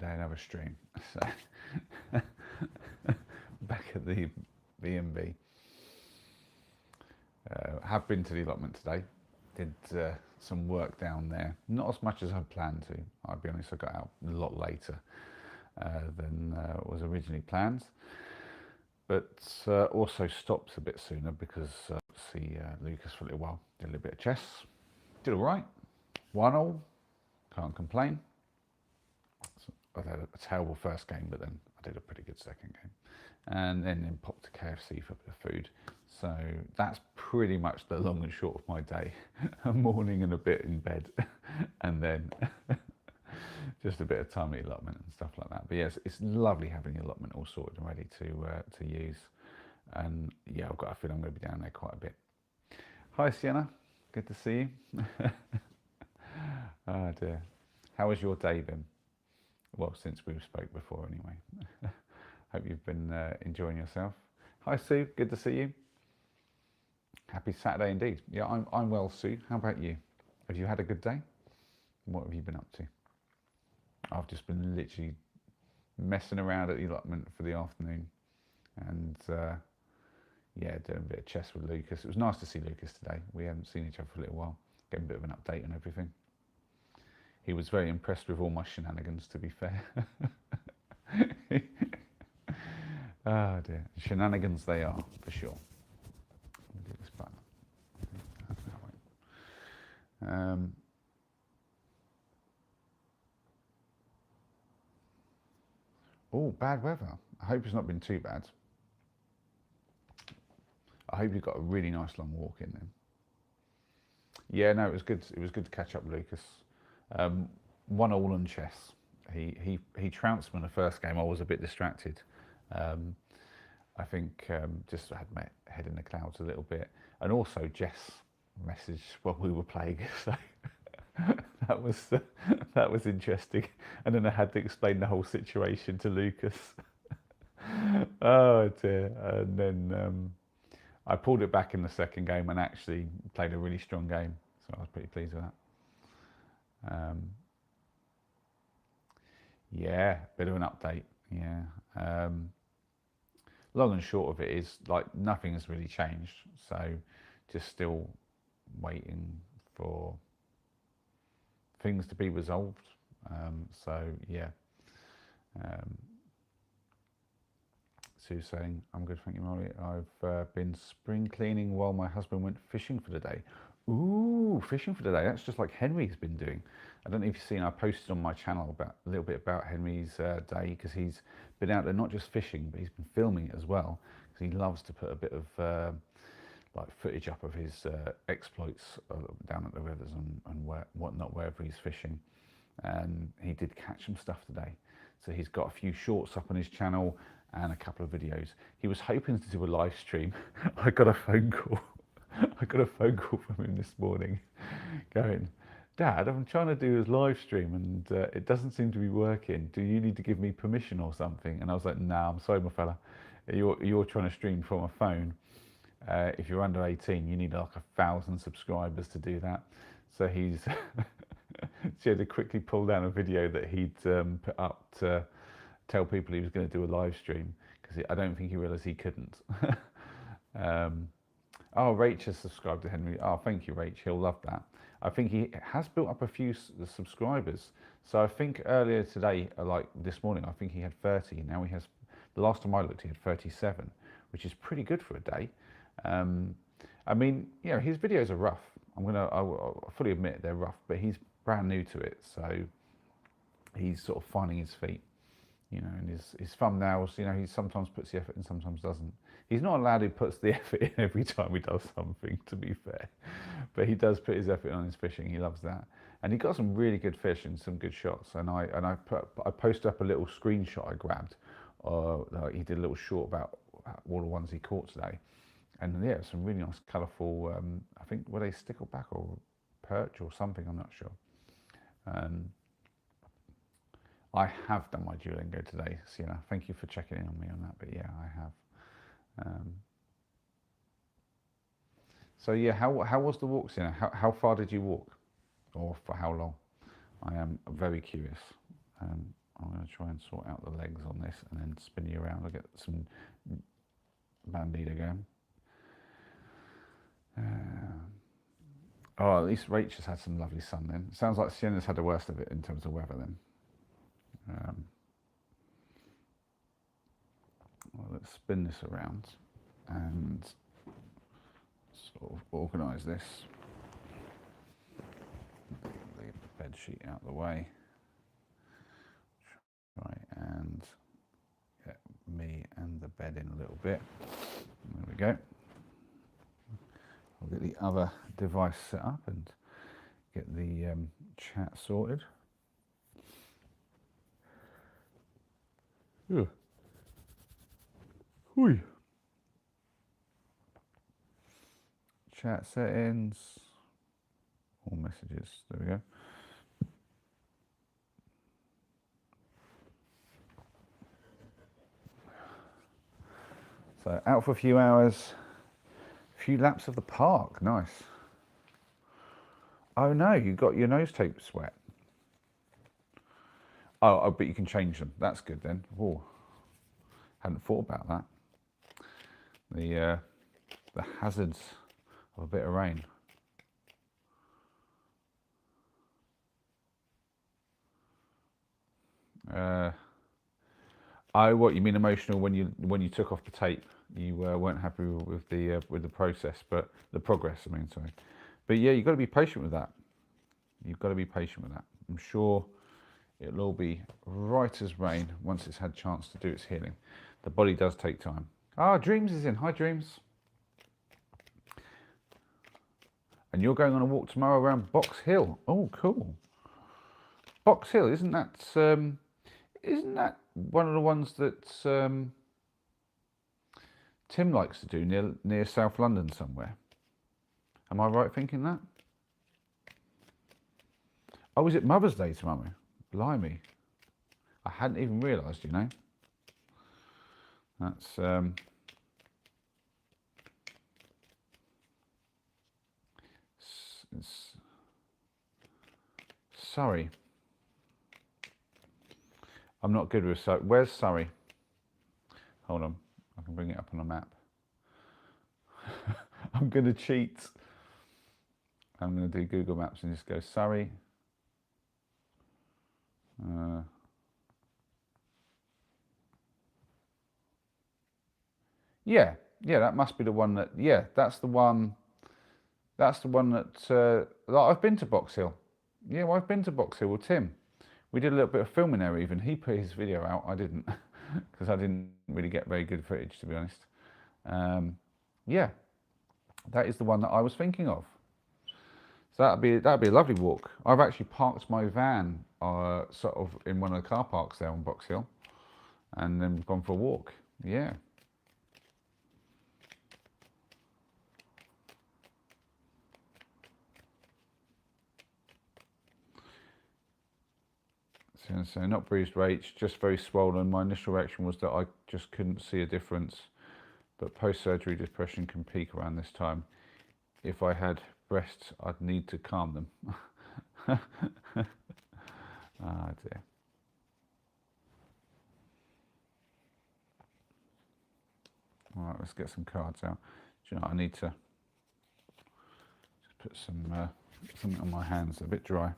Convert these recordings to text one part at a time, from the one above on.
day, another stream. So back at the B&B. Have been to the allotment today. Did some work down there. Not as much as I planned to. I'll be honest, I got out a lot later than was originally planned. But also stopped a bit sooner because see Lucas for a little while. Did a little bit of chess. Did all right. 1-1. Can't complain. So I had a terrible first game, but then I did a pretty good second game. And then popped to KFC for a bit of food. So that's pretty much the long and short of my day. A morning and a bit in bed, and then just a bit of time at the allotment and stuff like that. But yes, it's lovely having the allotment all sorted and ready to use. And yeah, I've got a feeling I'm going to be down there quite a bit. Hi Sienna, good to see you. Oh dear. How has your day been? Well, since we spoke before anyway. Hope you've been enjoying yourself. Hi Sue, good to see you. Happy Saturday indeed. Yeah, I'm well, Sue. How about you? Have you had a good day? What have you been up to? I've just been literally messing around at the allotment for the afternoon, and yeah, doing a bit of chess with Lucas. It was nice to see Lucas today. We haven't seen each other for a little while. Getting a bit of an update on everything. He was very impressed with all my shenanigans, to be fair. Oh dear, shenanigans they are, for sure. Let me do this button. Oh, bad weather. I hope it's not been too bad. I hope you got a really nice long walk in then. Yeah, no, it was good. It was good to catch up with Lucas. 1-1 on chess. He trounced me in the first game. I was a bit distracted. I think just had my head in the clouds a little bit, and also Jess messaged while we were playing, so that was interesting. And then I had to explain the whole situation to Lucas. Oh dear! And then I pulled it back in the second game and actually played a really strong game, so I was pretty pleased with that. Yeah, bit of an update. Yeah. Long and short of it is, like, nothing has really changed, so just still waiting for things to be resolved. So yeah. Sue's saying, I'm good, thank you, Molly. I've been spring cleaning while my husband went fishing for the day. Ooh, fishing for the day. That's just like Henry's been doing. I don't know if you've seen, I posted on my channel about a little bit about Henry's day, because he's been out there not just fishing, but he's been filming it as well, because he loves to put a bit of like footage up of his exploits down at the rivers and whatnot, wherever he's fishing. And he did catch some stuff today. So he's got a few shorts up on his channel and a couple of videos. He was hoping to do a live stream. I got a phone call. I got a phone call from him this morning going, Dad, I'm trying to do his live stream and it doesn't seem to be working. Do you need to give me permission or something? And I was like, nah, I'm sorry, my fella. You're trying to stream from a phone. If you're under 18, you need like 1,000 subscribers to do that. So he's she had to quickly pull down a video that he'd put up to tell people he was going to do a live stream, because I don't think he realised he couldn't. Oh, Rach has subscribed to Henry. Oh, thank you, Rach. He'll love that. I think he has built up a few subscribers. So I think earlier today, like this morning, I think he had 30. Now he has, the last time I looked, he had 37, which is pretty good for a day. I mean, you know, his videos are rough. I'll fully admit they're rough, but he's brand new to it. So he's sort of finding his feet, you know, and his thumbnails, you know, he sometimes puts the effort in, sometimes doesn't. He's not allowed to put the effort in every time he does something, to be fair, but he does put his effort on his fishing. He loves that, and he got some really good fish and some good shots. And I posted up a little screenshot I grabbed. He did a little short about all the ones he caught today, and yeah, some really nice, colourful. I think were they stickleback or perch or something? I'm not sure. I have done my Duolingo today, Sienna. Thank you for checking in on me on that. But yeah, I have. So yeah, how was the walk, Sienna? How far did you walk, or for how long? I am very curious. I'm going to try and sort out the legs on this and then spin you around. I'll get some Bandido going. Oh, at least Rach has had some lovely sun then. Sounds like Sienna's had the worst of it in terms of weather then. Well, let's spin this around and sort of organise this. Leave the bed sheet out of the way. Try and get me and the bed in a little bit. There we go. I'll get the other device set up and get the chat sorted. Ugh. Hui. Chat settings, all messages, there we go. So out for a few hours, a few laps of the park, nice. Oh no, you got your nose tape sweat. Oh, but you can change them, that's good then. Oh, hadn't thought about that. The hazards of a bit of rain. Oh, what you mean emotional when you took off the tape? You weren't happy with the process, but the progress. I mean, sorry. But yeah, you've got to be patient with that. You've got to be patient with that. I'm sure it'll all be right as rain once it's had a chance to do its healing. The body does take time. Ah, Dreams is in. Hi, Dreams. And you're going on a walk tomorrow around Box Hill. Oh, cool. Box Hill, isn't that one of the ones that Tim likes to do near South London somewhere? Am I right thinking that? Oh, is it Mother's Day tomorrow? Blimey. I hadn't even realised, you know. That's it's Surrey. I'm not good with Surrey. Where's Surrey? Hold on, I can bring it up on a map. I'm going to cheat. I'm going to do Google Maps and just go Surrey. Yeah, that must be the one that. Yeah, that's the one. That's the one that I've been to Box Hill. Yeah, well, I've been to Box Hill with Tim. We did a little bit of filming there even. He put his video out, I didn't, because I didn't really get very good footage, to be honest. Yeah, that is the one that I was thinking of. So that'd be a lovely walk. I've actually parked my van sort of in one of the car parks there on Box Hill, and then gone for a walk. Yeah. So not bruised rates, just very swollen. My initial reaction was that I just couldn't see a difference, but post-surgery depression can peak around this time. If I had breasts, I'd need to calm them. Ah, dear. All right, let's get some cards out. Do you know, I need to just put some something on my hands. They're a bit dry.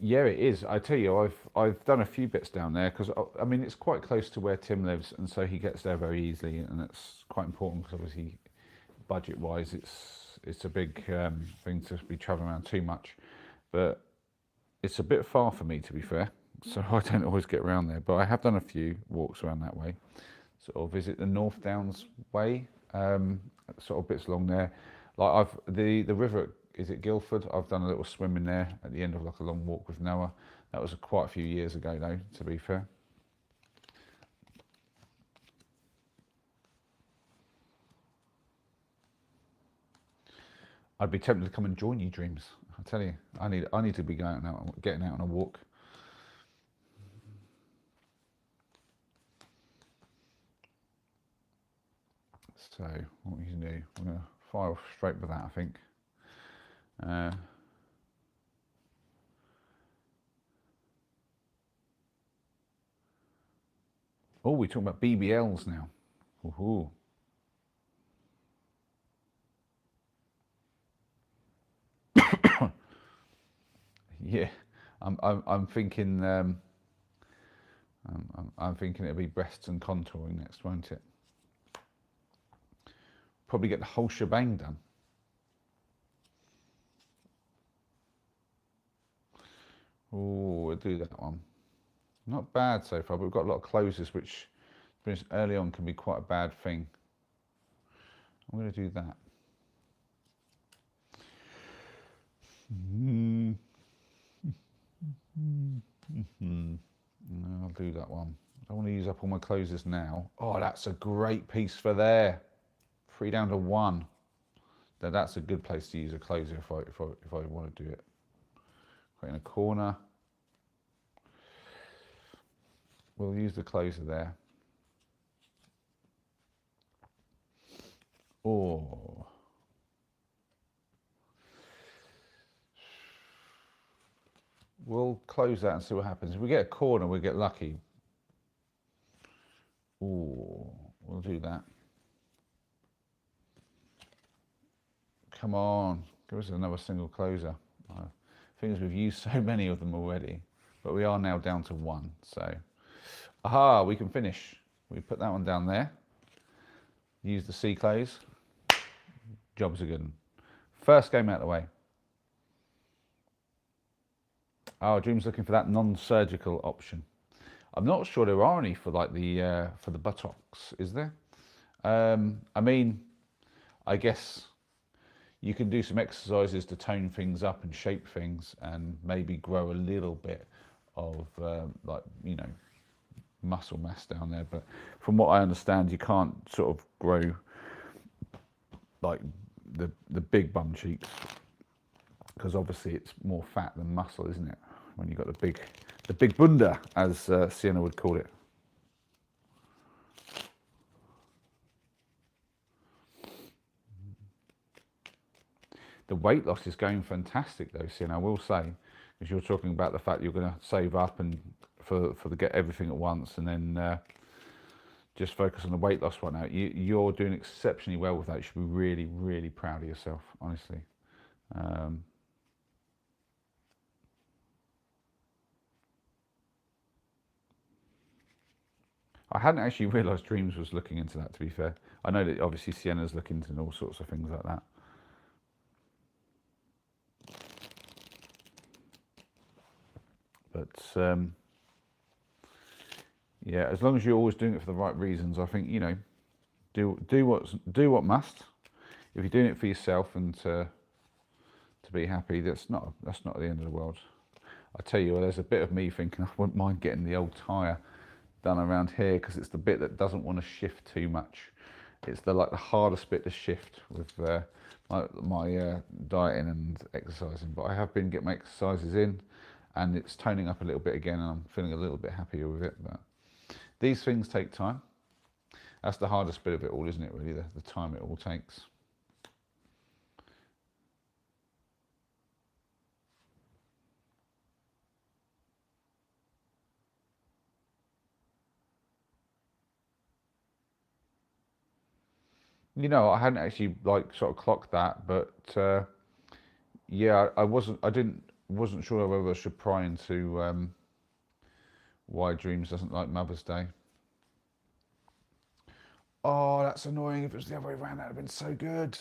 Yeah, it is. I tell you, I've done a few bits down there because I mean it's quite close to where Tim lives, and so he gets there very easily, and it's quite important because obviously, budget-wise, it's a big thing to be travelling around too much. But it's a bit far for me, to be fair, so I don't always get around there. But I have done a few walks around that way. Sort of visit the North Downs way, sort of bits along there. Like the river, is it Guildford? I've done a little swim in there at the end of like a long walk with Noah. That was quite a few years ago though, to be fair. I'd be tempted to come and join you, Dreams. I tell you, I need to be getting out on a walk. So what we can do, we're going to fire off straight with that, I think. Oh, we're talking about BBLs now. Ooh. Yeah, I'm thinking I'm thinking it'll be breasts and contouring next, won't it? Probably get the whole shebang done. Oh, we'll do that one. Not bad so far, but we've got a lot of closes, which early on can be quite a bad thing. I'm going to do that. I'll do that one. I don't want to use up all my closes now. Oh, that's a great piece for there. 3 down to 1. Now that's a good place to use a closer if I want to do it. Put in a corner. We'll use the closer there. Oh. We'll close that and see what happens. If we get a corner, we'll get lucky. Ooh, we'll do that. Come on, give us another single closer. Things we've used so many of them already, but we are now down to 1. So, aha, we can finish. We put that one down there. Use the C close. Jobs are good. First game out of the way. Oh, Dream's looking for that non-surgical option. I'm not sure there are any for like the for the buttocks, is there? I mean, I guess you can do some exercises to tone things up and shape things, and maybe grow a little bit of like, you know, muscle mass down there. But from what I understand, you can't sort of grow like the big bum cheeks, because obviously it's more fat than muscle, isn't it? When you've got the big bunda, as Sienna would call it. The weight loss is going fantastic though, Sienna, I will say, because you're talking about the fact you're going to save up and for the get everything at once, and then just focus on the weight loss right now. You're doing exceptionally well with that. You should be really, really proud of yourself, honestly. I hadn't actually realised Dreams was looking into that, to be fair. I know that obviously Sienna's looking into all sorts of things like that. But yeah, as long as you're always doing it for the right reasons, I think, you know, do what must. If you're doing it for yourself and to be happy, that's not the end of the world. I tell you, there's a bit of me thinking I wouldn't mind getting the old tyre done around here, because it's the bit that doesn't want to shift too much. It's the hardest bit to shift with my dieting and exercising. But I have been getting my exercises in, and it's toning up a little bit again, and I'm feeling a little bit happier with it. But these things take time. That's the hardest bit of it all, isn't it, really, the time it all takes. You know, I hadn't actually sort of clocked that, but yeah, wasn't sure whether I should pry into why Dreams doesn't like Mother's Day. Oh, that's annoying. If it was the other way around, that'd have been so good.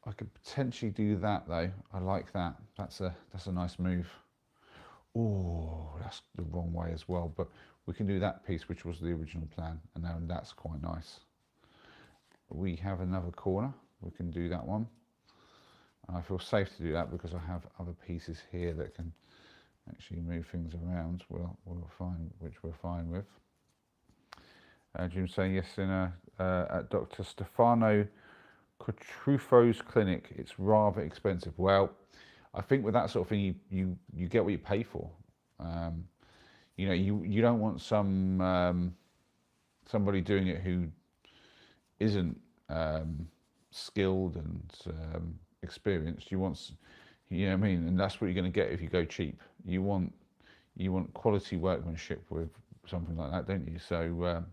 I could potentially do that though. I like that. That's a nice move. Oh, that's the wrong way as well. But we can do that piece, which was the original plan, and now that's quite nice. We have another corner. We can do that one. And I feel safe to do that because I have other pieces here that can actually move things around. We'll find, which we're fine with. Jim's saying yes, at Dr. Stefano Cotrufo's clinic, it's rather expensive. Well, I think with that sort of thing, you get what you pay for. You know, you don't want somebody doing it who isn't skilled and experienced. You want, you know what I mean, and that's what you're going to get if you go cheap. You want quality workmanship with something like that, don't you? So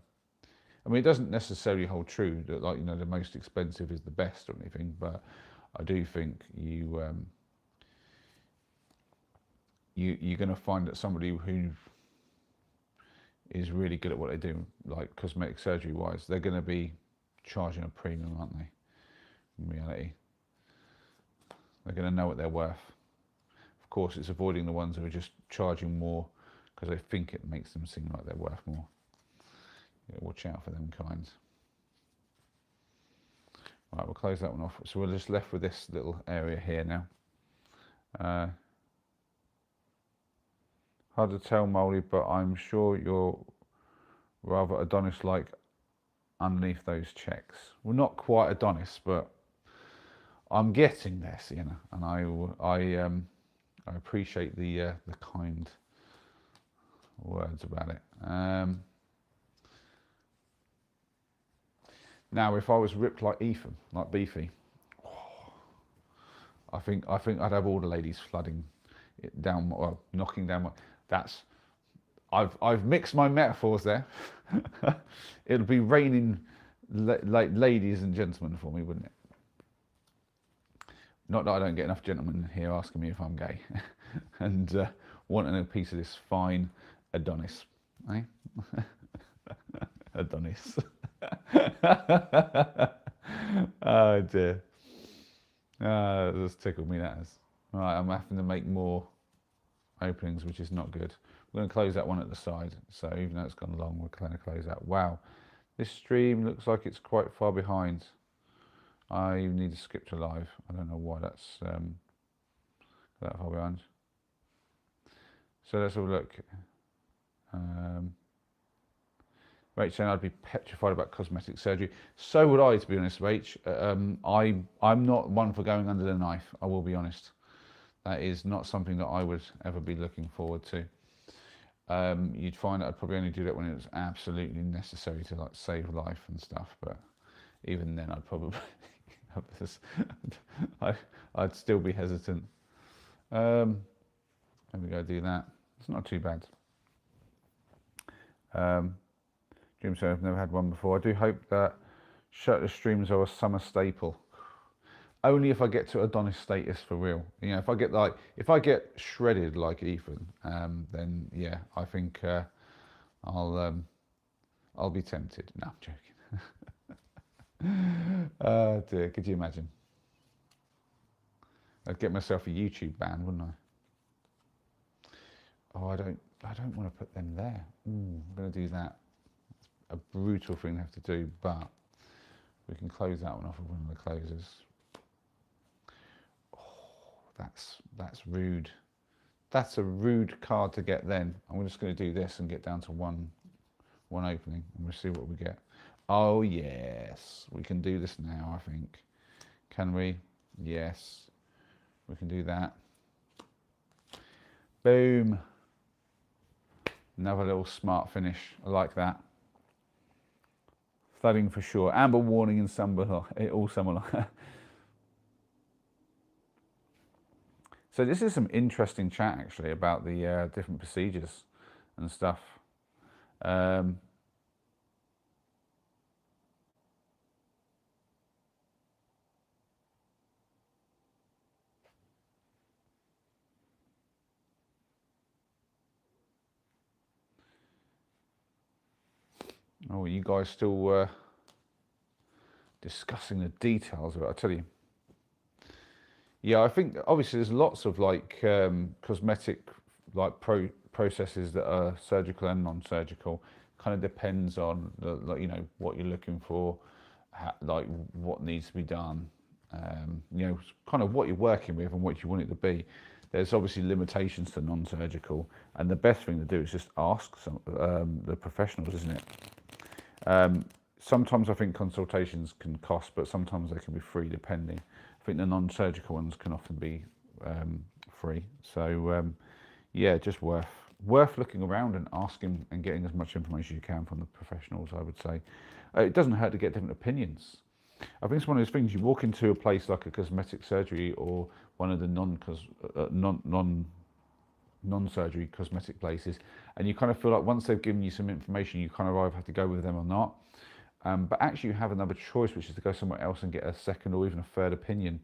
I mean, it doesn't necessarily hold true that, like, you know, the most expensive is the best or anything, but I do think you're going to find that somebody who is really good at what they do, like cosmetic surgery wise, they're going to be charging a premium, aren't they? In reality, they're going to know what they're worth. Of course, it's avoiding the ones who are just charging more because they think it makes them seem like they're worth more. Yeah, watch out for them kinds. Right, we'll close that one off. So we're just left with this little area here now. Hard to tell, Molly, but I'm sure you're rather Adonis-like underneath those checks. Well, not quite Adonis, but I'm getting this, you know. And I appreciate the kind words about it. Now, if I was ripped like Ethan, like Beefy, I think I'd have all the ladies flooding it down, well, knocking down my. That's. I've mixed my metaphors there. It'll be raining like ladies and gentlemen for me, wouldn't it? Not that I don't get enough gentlemen here asking me if I'm gay and wanting a piece of this fine Adonis, eh? Adonis. Oh dear. That's tickled me, that has. Right, I'm having to make more openings, which is not good. We're going to close that one at the side. So even though it's gone long, we're going to close that. Wow, this stream looks like it's quite far behind. I need to skip to live. I don't know why that's that far behind. So let's have a look. Rach saying I'd be petrified about cosmetic surgery. So would I, to be honest, Rach. I'm not one for going under the knife. I will be honest. That is not something that I would ever be looking forward to. You'd find that I'd probably only do that when it was absolutely necessary to, like, save life and stuff. But even then, I'd probably have this. I'd still be hesitant. There we go. Do that. It's not too bad. Jim said I've never had one before. I do hope that shirtless streams are a summer staple. Only if I get to Adonis status for real. You know, if I get shredded like Ethan, then yeah, I think I'll be tempted. No, I'm joking. Oh dear, could you imagine? I'd get myself a YouTube ban, wouldn't I? Oh, I don't want to put them there. I'm going to do that. A brutal thing to have to do, but we can close that one off with one of the closers. Oh, that's rude. That's a rude card to get then. I'm just going to do this and get down to one opening, and we'll see what we get. Oh yes, we can do this now, I think. Can we? Yes, we can do that. Boom. Another little smart finish. I like that. Flooding for sure. Amber warning in summer, all summer long. So this is some interesting chat actually about the different procedures and stuff. Oh, you guys still discussing the details of it? I tell you. Yeah, I think obviously there's lots of like cosmetic like processes that are surgical and non-surgical. Kind of depends on you know, what you're looking for, like what needs to be done. You know, kind of what you're working with and what you want it to be. There's obviously limitations to non-surgical, and the best thing to do is just ask the professionals, isn't it? Sometimes I think consultations can cost, but sometimes they can be free depending. I think the non-surgical ones can often be free. So yeah, just worth looking around and asking and getting as much information as you can from the professionals, I would say. It doesn't hurt to get different opinions. I think it's one of those things. You walk into a place like a cosmetic surgery or one of the non-surgery cosmetic places, and you kind of feel like once they've given you some information, you kind of either have to go with them or not. But actually, you have another choice, which is to go somewhere else and get a second or even a third opinion.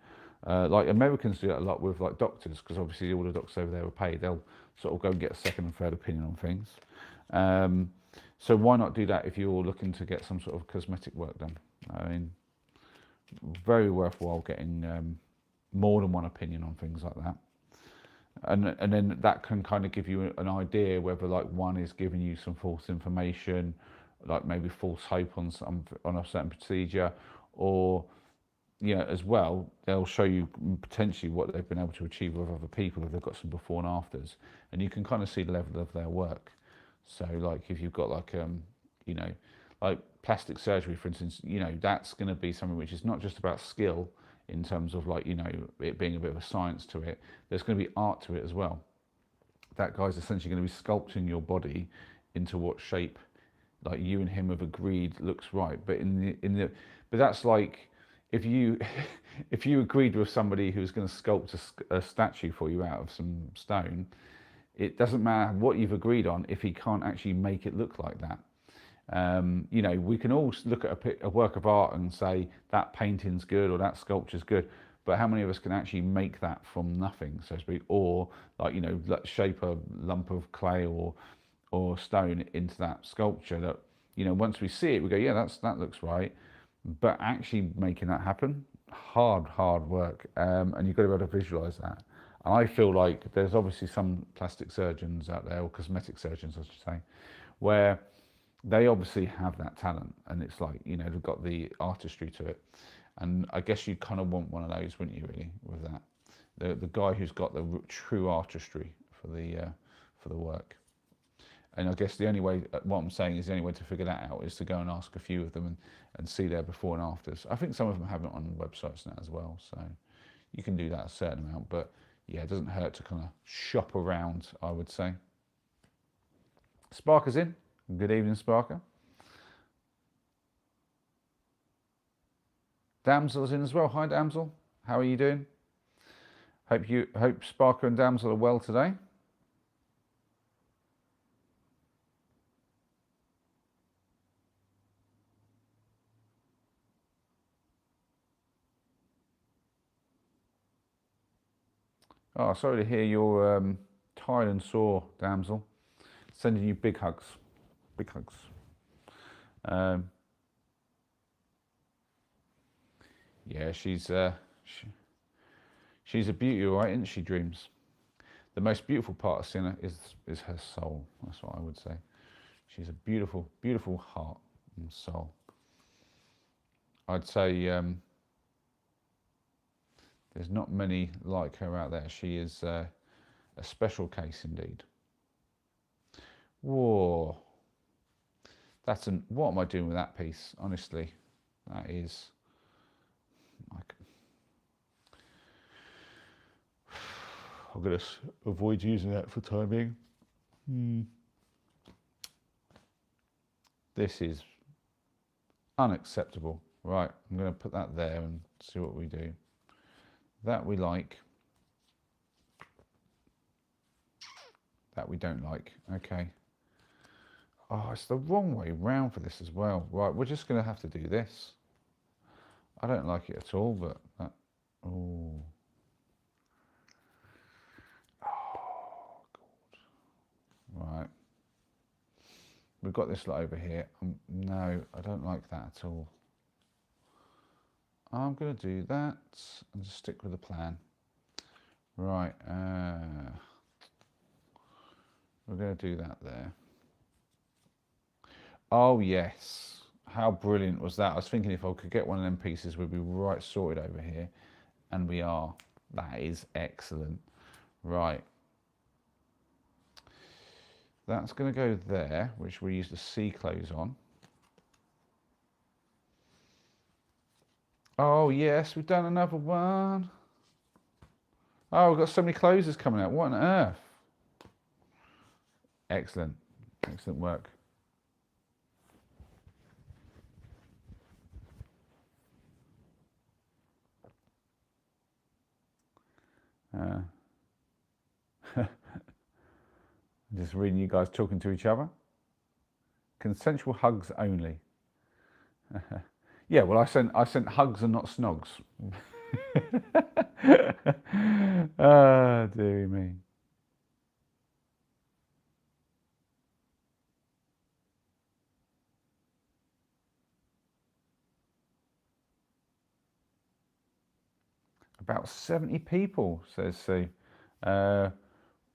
Like Americans do that a lot with like doctors, because obviously all the doctors over there are paid. They'll sort of go and get a second and third opinion on things. So why not do that if you're looking to get some sort of cosmetic work done? I mean, very worthwhile getting more than one opinion on things like that. And then that can kind of give you an idea whether like one is giving you some false information, like maybe false hope on a certain procedure, or as well, they'll show you potentially what they've been able to achieve with other people if they've got some before and afters, and you can kind of see the level of their work. So like if you've got like like plastic surgery, for instance, that's going to be something which is not just about skill in terms of like it being a bit of a science to it. There's going to be art to it as well. That guy's essentially going to be sculpting your body into what shape like you and him have agreed looks right. But but that's like if you if you agreed with somebody who's going to sculpt a statue for you out of some stone, it doesn't matter what you've agreed on if he can't actually make it look like that. We can all look at a work of art and say that painting's good or that sculpture's good, but how many of us can actually make that from nothing, so to speak, or like shape a lump of clay or stone into that sculpture that once we see it we go, yeah, that looks right, but actually making that happen, hard work, and you've got to be able to visualize that. And I feel like there's obviously some plastic surgeons out there, or cosmetic surgeons I should say, where they obviously have that talent, and it's like they've got the artistry to it, and I guess you kind of want one of those, wouldn't you, really, with that, the guy who's got the true artistry for the work. And I guess the only way, what I'm saying is the only way to figure that out is to go and ask a few of them and see their before and afters. I think some of them have it on websites now as well, so you can do that a certain amount, but yeah, it doesn't hurt to kind of shop around, I would say. Sparker's in. Good evening, Sparker. Damsel's in as well. Hi, Damsel. How are you doing? Hope Sparker and Damsel are well today. Oh, sorry to hear you're tired and sore, Damsel. Sending you big hugs. Big hugs. Yeah, she's a beauty, all right, isn't she, Dreams? The most beautiful part of Sinner is her soul. That's what I would say. She's a beautiful, beautiful heart and soul. I'd say there's not many like her out there. She is a special case indeed. Whoa. What am I doing with that piece? Honestly, that is like, I'm going to avoid using that for time being. This is unacceptable. Right, I'm going to put that there and see what we do. That we like. That we don't like. Okay. Oh, it's the wrong way round for this as well. Right, we're just going to have to do this. I don't like it at all, but that... Oh. Oh, God. Right. We've got this lot over here. No, I don't like that at all. I'm going to do that and just stick with the plan. Right. We're going to do that there. Oh, yes. How brilliant was that? I was thinking if I could get one of them pieces, we'd be right sorted over here. And we are. That is excellent. Right. That's going to go there, which we use the C close on. Oh, yes, we've done another one. Oh, we've got so many closes coming out. What on earth? Excellent. Excellent work. Uh, just reading you guys talking to each other. Consensual hugs only. Yeah, well, I sent hugs and not snogs. Ah, dear me. About 70 people, says Sue. Uh,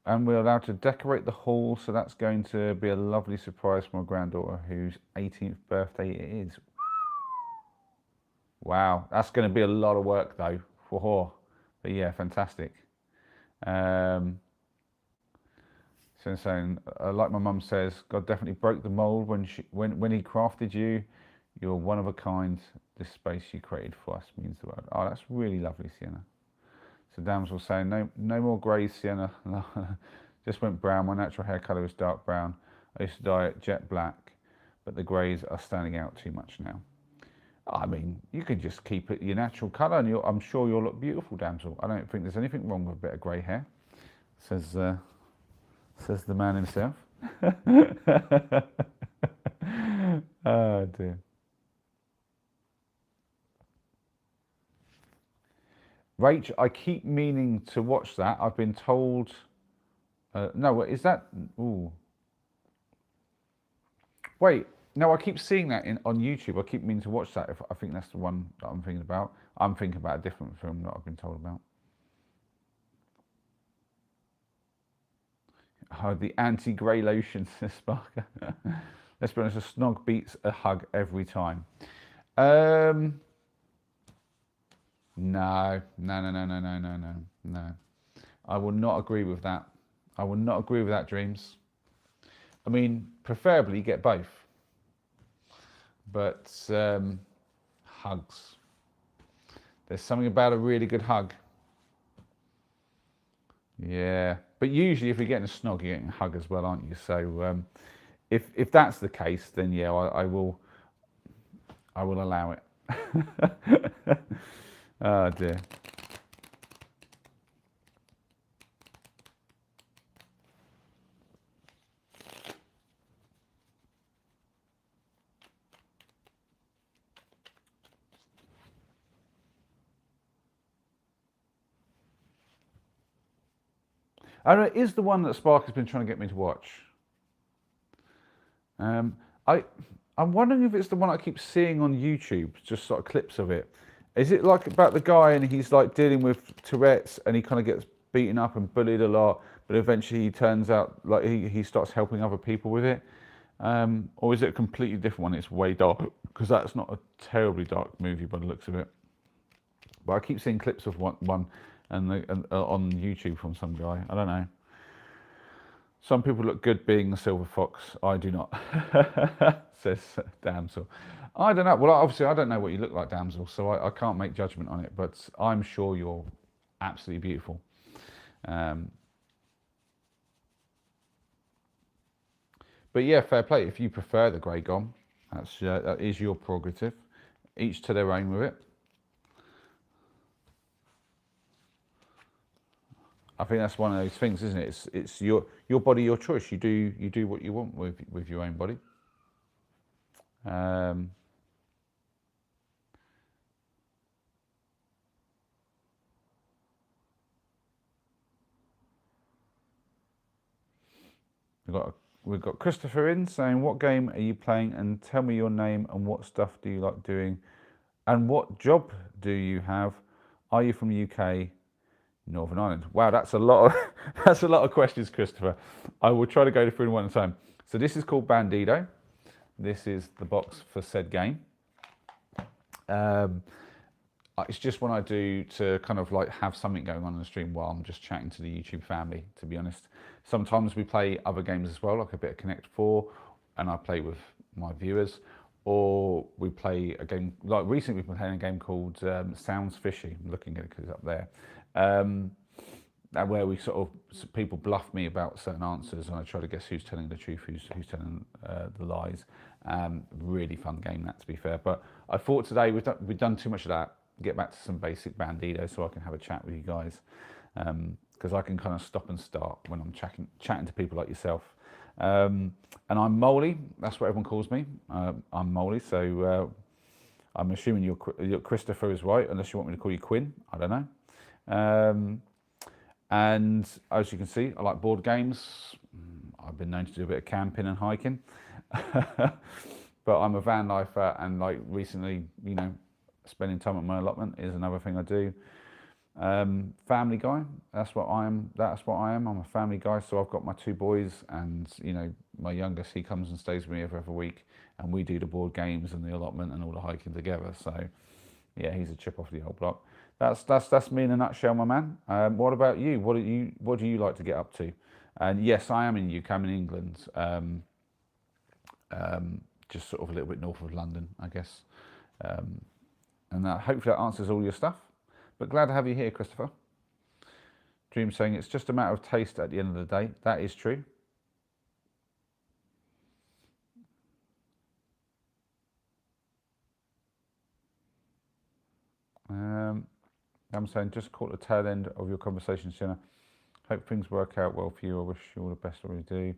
and we're allowed to decorate the hall, so that's going to be a lovely surprise for my granddaughter, whose 18th birthday it is. Wow, that's going to be a lot of work though. Whoa. But yeah, fantastic. Um, so saying, like my mum says, God definitely broke the mold when He crafted you. You're one of a kind. This space you created for us means the world. Oh, that's really lovely, Sienna. So Dams was saying, no more greys, Sienna. Just went brown. My natural hair colour is dark brown. I used to dye it jet black, but the greys are standing out too much now. I mean, you can just keep it your natural colour, and I'm sure you'll look beautiful, damsel. I don't think there's anything wrong with a bit of grey hair, says the man himself. Oh dear. Rach, I keep meaning to watch that. I've been told. No, is that? Ooh. Wait, no, I keep seeing that on YouTube. I keep meaning to watch that. If I think that's the one that I'm thinking about. I'm thinking about a different film that I've been told about. Oh, the anti-grey lotion, says Sparker. Let's be honest, a snog beats a hug every time. No, no, no, no, no, no, no, no, no. I will not agree with that. I will not agree with that, Dreams. I mean, preferably get both. But hugs. There's something about a really good hug. Yeah, but usually if you're getting a snog, you're getting a hug as well, aren't you? So if that's the case, then yeah, I will allow it. Oh dear. I know it is the one that Spark has been trying to get me to watch. I'm wondering if it's the one I keep seeing on YouTube, just sort of clips of it. Is it like about the guy and he's like dealing with Tourette's and he kind of gets beaten up and bullied a lot, but eventually he turns out like he starts helping other people with it? Or is it a completely different one? It's way dark, because that's not a terribly dark movie by the looks of it. But I keep seeing clips of one and on YouTube from some guy. I don't know. Some people look good being the silver fox. I do not, says Damsel. I don't know. Well, obviously, I don't know what you look like, Damsel, so I can't make judgment on it. But I'm sure you're absolutely beautiful. But yeah, fair play. If you prefer the grey gom, that is your prerogative. Each to their own with it. I think that's one of those things, isn't it? It's your body, your choice. You do what you want with your own body. We've got Christopher in saying, "What game are you playing? And tell me your name and what stuff do you like doing, and what job do you have? Are you from the UK, Northern Ireland?" Wow, that's a lot of that's a lot of questions, Christopher. I will try to go through them one at a time. So this is called Bandido. This is the box for said game. It's just when I do to kind of like have something going on the stream while I'm just chatting to the YouTube family, to be honest. Sometimes we play other games as well, like a bit of Connect 4, and I play with my viewers. Or we play a game, like recently we've been playing a game called Sounds Fishy. I'm looking at it because it's up there. Where we sort of, people bluff me about certain answers and I try to guess who's telling the truth, who's telling the lies. Really fun game, that, to be fair. But I thought today we've done too much of that. Get back to some basic Bandido so I can have a chat with you guys. because I can kind of stop and start when I'm chatting to people like yourself. And I'm Molly. That's what everyone calls me. I'm Molly. So I'm assuming you're Christopher is right, unless you want me to call you Quinn. I don't know. And as you can see, I like board games. I've been known to do a bit of camping and hiking. But I'm a van lifer, and like recently, spending time at my allotment is another thing I do. Family guy. That's what I am. I'm a family guy. So I've got my two boys, and my youngest. He comes and stays with me every other week, and we do the board games and the allotment and all the hiking together. So yeah, he's a chip off the old block. That's me in a nutshell, my man. What about you? What do you like to get up to? And yes, I am in the UK. I'm in England. Just sort of a little bit north of London, I guess. And hopefully that answers all your stuff. But glad to have you here, Christopher. Dream saying it's just a matter of taste at the end of the day. That is true. I'm saying just caught the tail end of your conversation, Sienna. Hope things work out well for you. I wish you all the best, what you do.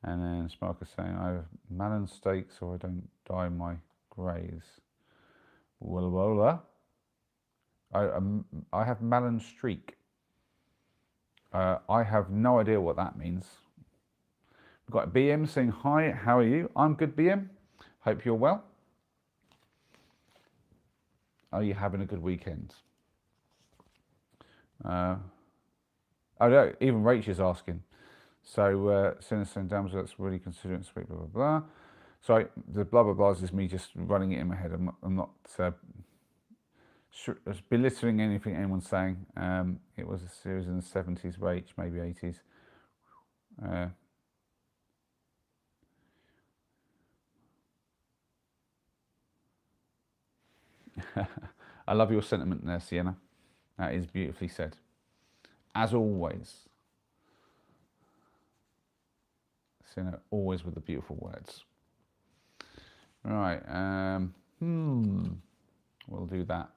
And then Sparker's saying, I have melon steak so I don't dye my greys. Well, I have melon streak. I have no idea what that means. We've got BM saying, hi, how are you? I'm good, BM. Hope you're well. Are you having a good weekend? Oh no, even Rach is asking. So, Sinister and Damsel, that's really considering sweet, blah, blah, blah. Sorry, the blah, blah, blahs is me just running it in my head. I'm not belittling anything anyone's saying. It was a series in the 70s, Rach, maybe 80s. I love your sentiment there, Sienna. That is beautifully said. As always. Sienna, always with the beautiful words. Right, we'll do that.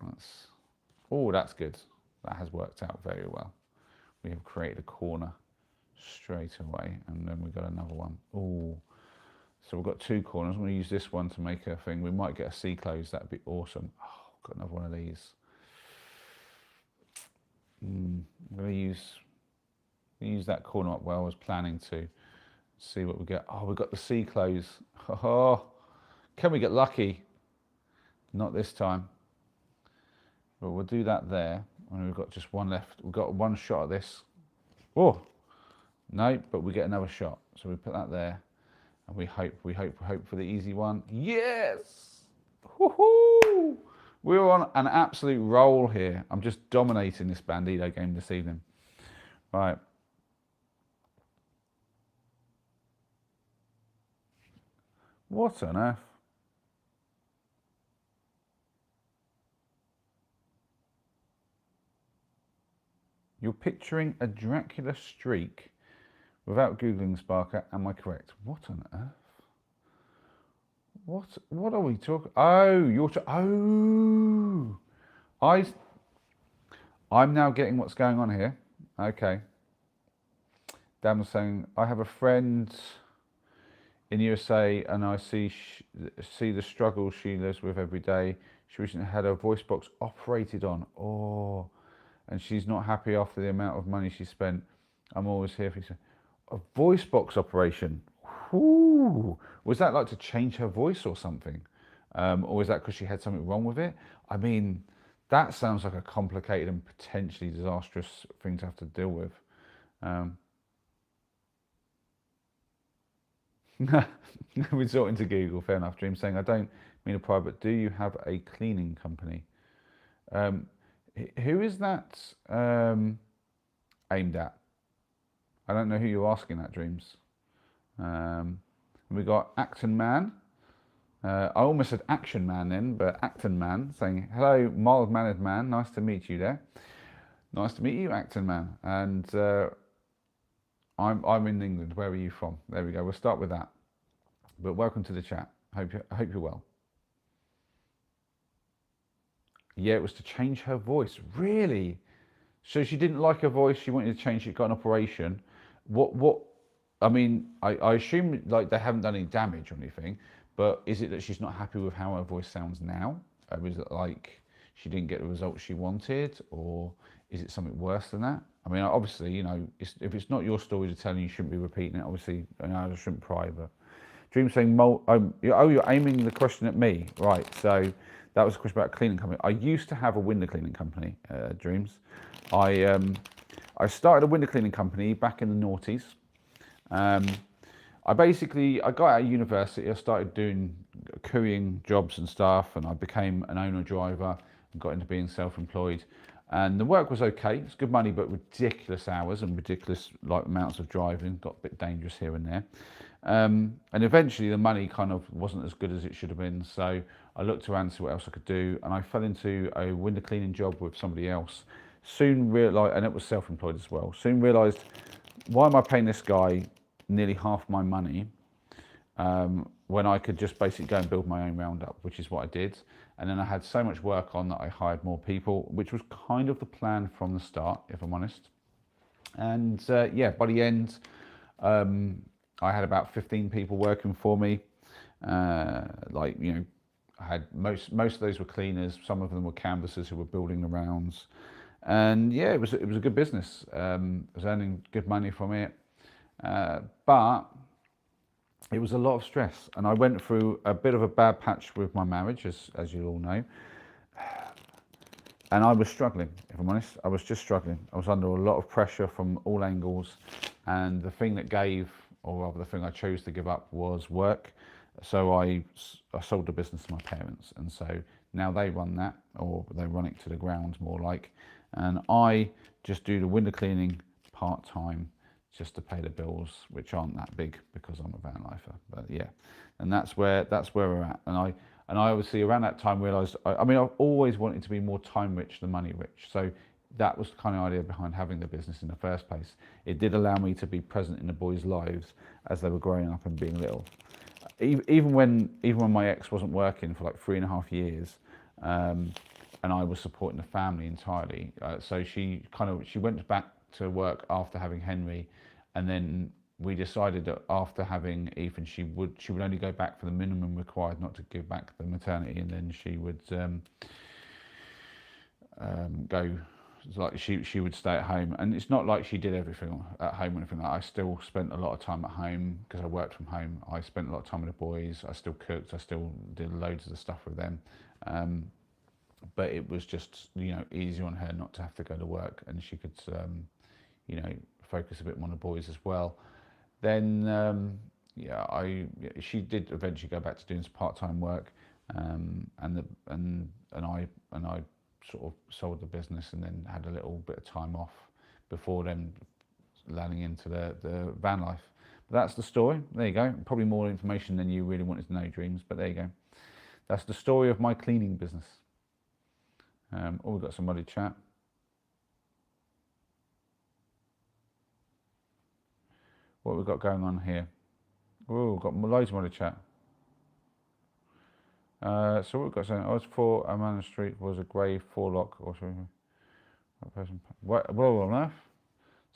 That's good. That has worked out very well. We have created a corner straight away, and then we've got another one. So we've got two corners. I'm going to use this one to make a thing. We might get a C close. That'd be awesome. Got another one of these. I'm going to use that corner up where I was planning to. See what we get. We've got the C close. Can we get lucky? Not this time. But we'll do that there. And we've got just one left. We've got one shot at this. No, but we get another shot. So we put that there. And we hope for the easy one. Yes! Woohoo! We're on an absolute roll here. I'm just dominating this Bandido game this evening. Right. What on earth? You're picturing a Dracula streak without Googling, Sparker. Am I correct? What on earth? What are we talking? I'm now getting what's going on here. Okay. Dan was saying, I have a friend in USA, and I see the struggle she lives with every day. She recently had her voice box operated on. And she's not happy after the amount of money she spent. I'm always here for you. A voice box operation. Ooh. Was that like to change her voice or something? Or was that because she had something wrong with it? I mean, that sounds like a complicated and potentially disastrous thing to have to deal with. Resorting to Google, fair enough. Dream saying, I don't mean a private. Do you have a cleaning company? Who is that aimed at? I don't know who you're asking that, Dreams. We got Acton Man. I almost said Action Man then, but Acton Man saying, hello, mild-mannered man. Nice to meet you there. Nice to meet you, Acton Man. And I'm in England. Where are you from? There we go. We'll start with that. But welcome to the chat. I hope you're well. Yeah, it was to change her voice. Really? So she didn't like her voice. She wanted to change it. Got an operation. What? I mean, I assume like they haven't done any damage or anything. But is it that she's not happy with how her voice sounds now? Is it like she didn't get the results she wanted, or is it something worse than that? I mean, obviously, you know, if it's not your story to tell, you shouldn't be repeating it. Obviously, you know, I shouldn't pry. But Dream saying, you're aiming the question at me, right? So that was a question about a cleaning company. I used to have a window cleaning company, Dreams. I started a window cleaning company back in the noughties. Um, I got out of university. I started doing couriering jobs and stuff, and I became an owner driver and got into being self-employed. And the work was okay. It's good money, but ridiculous hours and ridiculous like amounts of driving. Got a bit dangerous here and there. And eventually, the money kind of wasn't as good as it should have been. So I looked around to see what else I could do, and I fell into a window cleaning job with somebody else. Soon realised, and it was self-employed as well. Soon realised, why am I paying this guy nearly half my money when I could just basically go and build my own roundup, which is what I did. And then I had so much work on that I hired more people, which was kind of the plan from the start, if I'm honest. And yeah, by the end, I had about 15 people working for me. Like, you know, I had most of those were cleaners. Some of them were canvassers who were building the rounds. And yeah, it was a good business. I was earning good money from it, but it was a lot of stress. And I went through a bit of a bad patch with my marriage, as you all know. And I was struggling, if I'm honest. I was just struggling. I was under a lot of pressure from all angles. And the thing that gave, or rather the thing I chose to give up, was work. So I sold the business to my parents. And so now they run that, or they run it to the ground more like. And I just do the window cleaning part-time just to pay the bills, which aren't that big because I'm a van lifer. But yeah, and that's where we're at. And I obviously around that time realised, I mean, I've always wanted to be more time rich than money rich. So that was the kind of idea behind having the business in the first place. It did allow me to be present in the boys' lives as they were growing up and being little. Even when my ex wasn't working for like 3.5 years, and I was supporting the family entirely. So she went back to work after having Henry, and then we decided that after having Ethan, she would only go back for the minimum required, not to give back the maternity, and then she would go. Like she would stay at home, and it's not like she did everything at home or anything like that. I still spent a lot of time at home because I worked from home. I spent a lot of time with the boys. I still cooked. I still did loads of the stuff with them. But it was just, you know, easier on her not to have to go to work, and she could, you know, focus a bit more on the boys as well. Then, she did eventually go back to doing some part-time work, and I sort of sold the business and then had a little bit of time off before then landing into the van life. But that's the story. There you go. Probably more information than you really wanted to know, Dreams, but there you go. That's the story of my cleaning business. We've got somebody chat. What have we got going on here? Oh, we've got loads more to chat. So what we've got saying, I was for a man on the street was a grey forelock or something. That person. Well enough.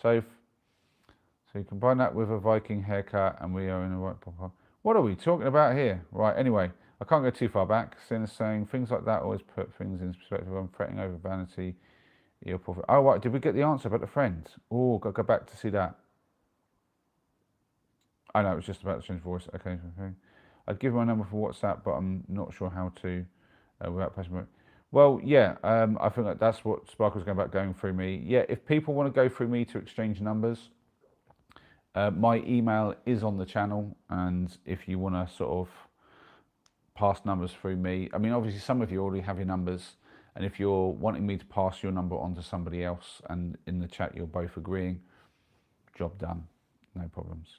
So you combine that with a Viking haircut, and we are in the right proper. What are we talking about here? Right. Anyway, I can't go too far back. Since saying things like that always put things in perspective. I'm fretting over vanity. Your profit. Oh, right. Did we get the answer about the friends? Oh, got to go back to see that. I know it was just about to change voice. Okay. I'd give my number for WhatsApp, but I'm not sure how to without passing. Well, yeah, I think that's what Sparkle's going about going through me. Yeah, if people want to go through me to exchange numbers, my email is on the channel, and if you want to sort of pass numbers through me, I mean, obviously some of you already have your numbers, and if you're wanting me to pass your number on to somebody else, and in the chat you're both agreeing, job done, no problems.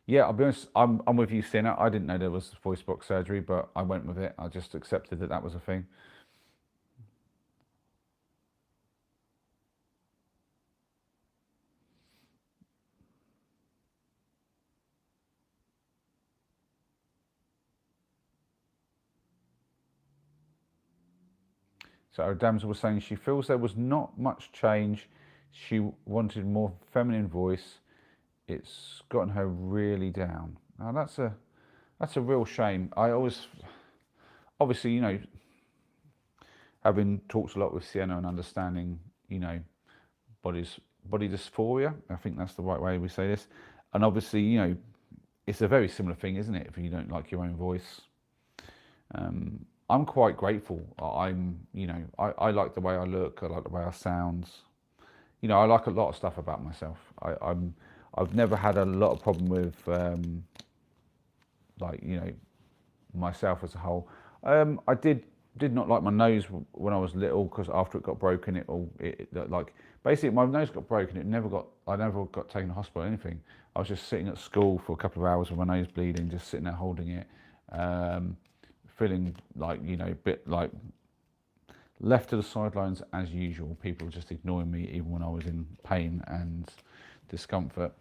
Yeah, I'll be honest, I'm with you, Sinner. I didn't know there was voice box surgery, but I went with it. I just accepted that that was a thing. So Damsel was saying she feels there was not much change. She wanted more feminine voice. It's gotten her really down. Now that's a real shame. I always, obviously, you know, having talked a lot with Sienna and understanding, you know, body dysphoria. I think that's the right way we say this. And obviously, you know, it's a very similar thing, isn't it? If you don't like your own voice, I'm quite grateful. You know, I like the way I look. I like the way I sound. You know, I like a lot of stuff about myself. I've never had a lot of problem with, like, you know, myself as a whole. I did not like my nose when I was little, because after it got broken, like, basically my nose got broken. I never got taken to hospital or anything. I was just sitting at school for a couple of hours with my nose bleeding, just sitting there holding it, feeling like, you know, a bit like left to the sidelines as usual. People just ignoring me even when I was in pain and discomfort.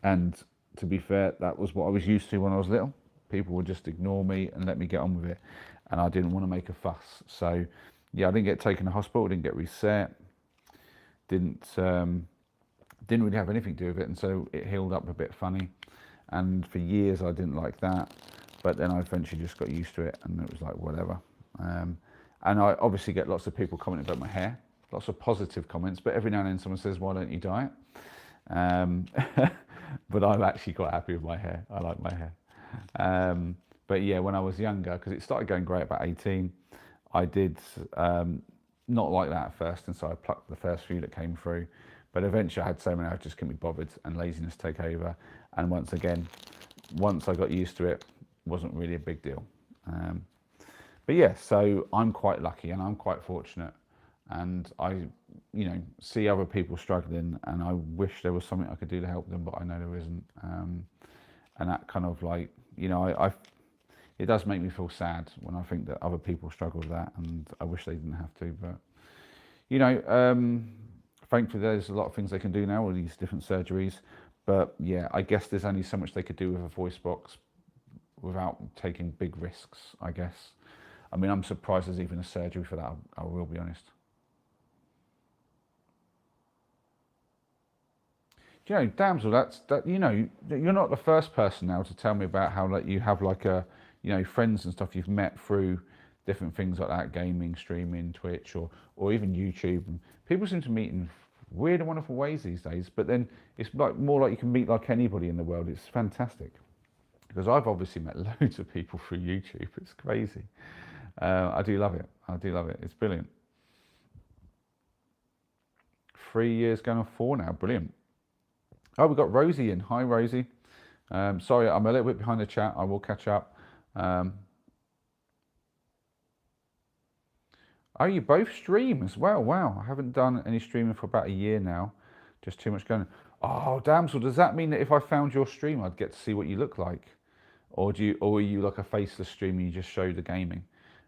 And to be fair, that was what I was used to when I was little. People would just ignore me and let me get on with it, and I didn't want to make a fuss. So yeah, I didn't get taken to hospital, didn't get reset, didn't really have anything to do with it, and so it healed up a bit funny. And for years I didn't like that, but then I eventually just got used to it, and it was like whatever. And I obviously get lots of people commenting about my hair, lots of positive comments, but every now and then someone says, why don't you dye it? But I'm actually quite happy with my hair. I like my hair. But yeah, when I was younger, because it started going grey at about 18, I did not like that at first, and so I plucked the first few that came through. But eventually I had so many I just couldn't be bothered, and laziness take over. And once I got used to it, wasn't really a big deal. But yeah, so I'm quite lucky and I'm quite fortunate, and I, you know, see other people struggling, and I wish there was something I could do to help them, but I know there isn't. And that kind of, like, you know, it does make me feel sad when I think that other people struggle with that, and I wish they didn't have to. But, you know, thankfully there's a lot of things they can do now, all these different surgeries. But yeah, I guess there's only so much they could do with a voice box without taking big risks, I guess. I mean, I'm surprised there's even a surgery for that, I will be honest. You know, Damsel, you know, you're not the first person now to tell me about how, like, you have like you know, friends and stuff you've met through different things like that, gaming, streaming, Twitch, or even YouTube. And people seem to meet in weird and wonderful ways these days. But then it's like more like you can meet like anybody in the world. It's fantastic, because I've obviously met loads of people through YouTube. It's crazy. I do love it. I do love it. It's brilliant. 3 years going on 4 now. Brilliant. Oh, we've got Rosie in. Hi, Rosie. Sorry, I'm a little bit behind the chat. I will catch up. Oh, you both stream as well. Wow, I haven't done any streaming for about a year now. Just too much going on. Oh, Damsel, does that mean that if I found your stream, I'd get to see what you look like? Or are you like a faceless streamer, you just show the gaming?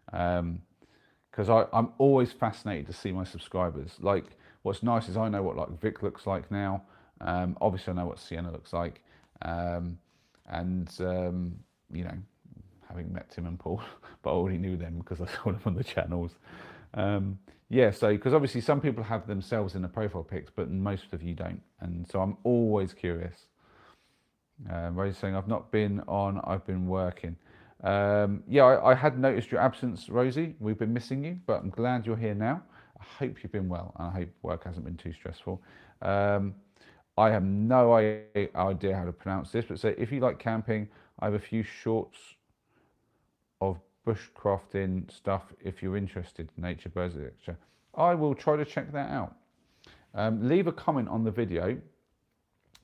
Because I'm always fascinated to see my subscribers. Like, what's nice is I know what, like, Vic looks like now. Obviously I know what Sienna looks like. You know, having met Tim and Paul, but I already knew them because I saw them on the channels. Yeah, so, because obviously some people have themselves in the profile pics, but most of you don't. And so I'm always curious. Rose saying, I've not been on, I've been working. Yeah, I had noticed your absence, Rosie. We've been missing you, but I'm glad you're here now. I hope you've been well, and I hope work hasn't been too stressful. I have no idea how to pronounce this, but so if you like camping, I have a few shorts of bushcrafting stuff if you're interested. Nature, birds, etc. I will try to check that out. Leave a comment on the video,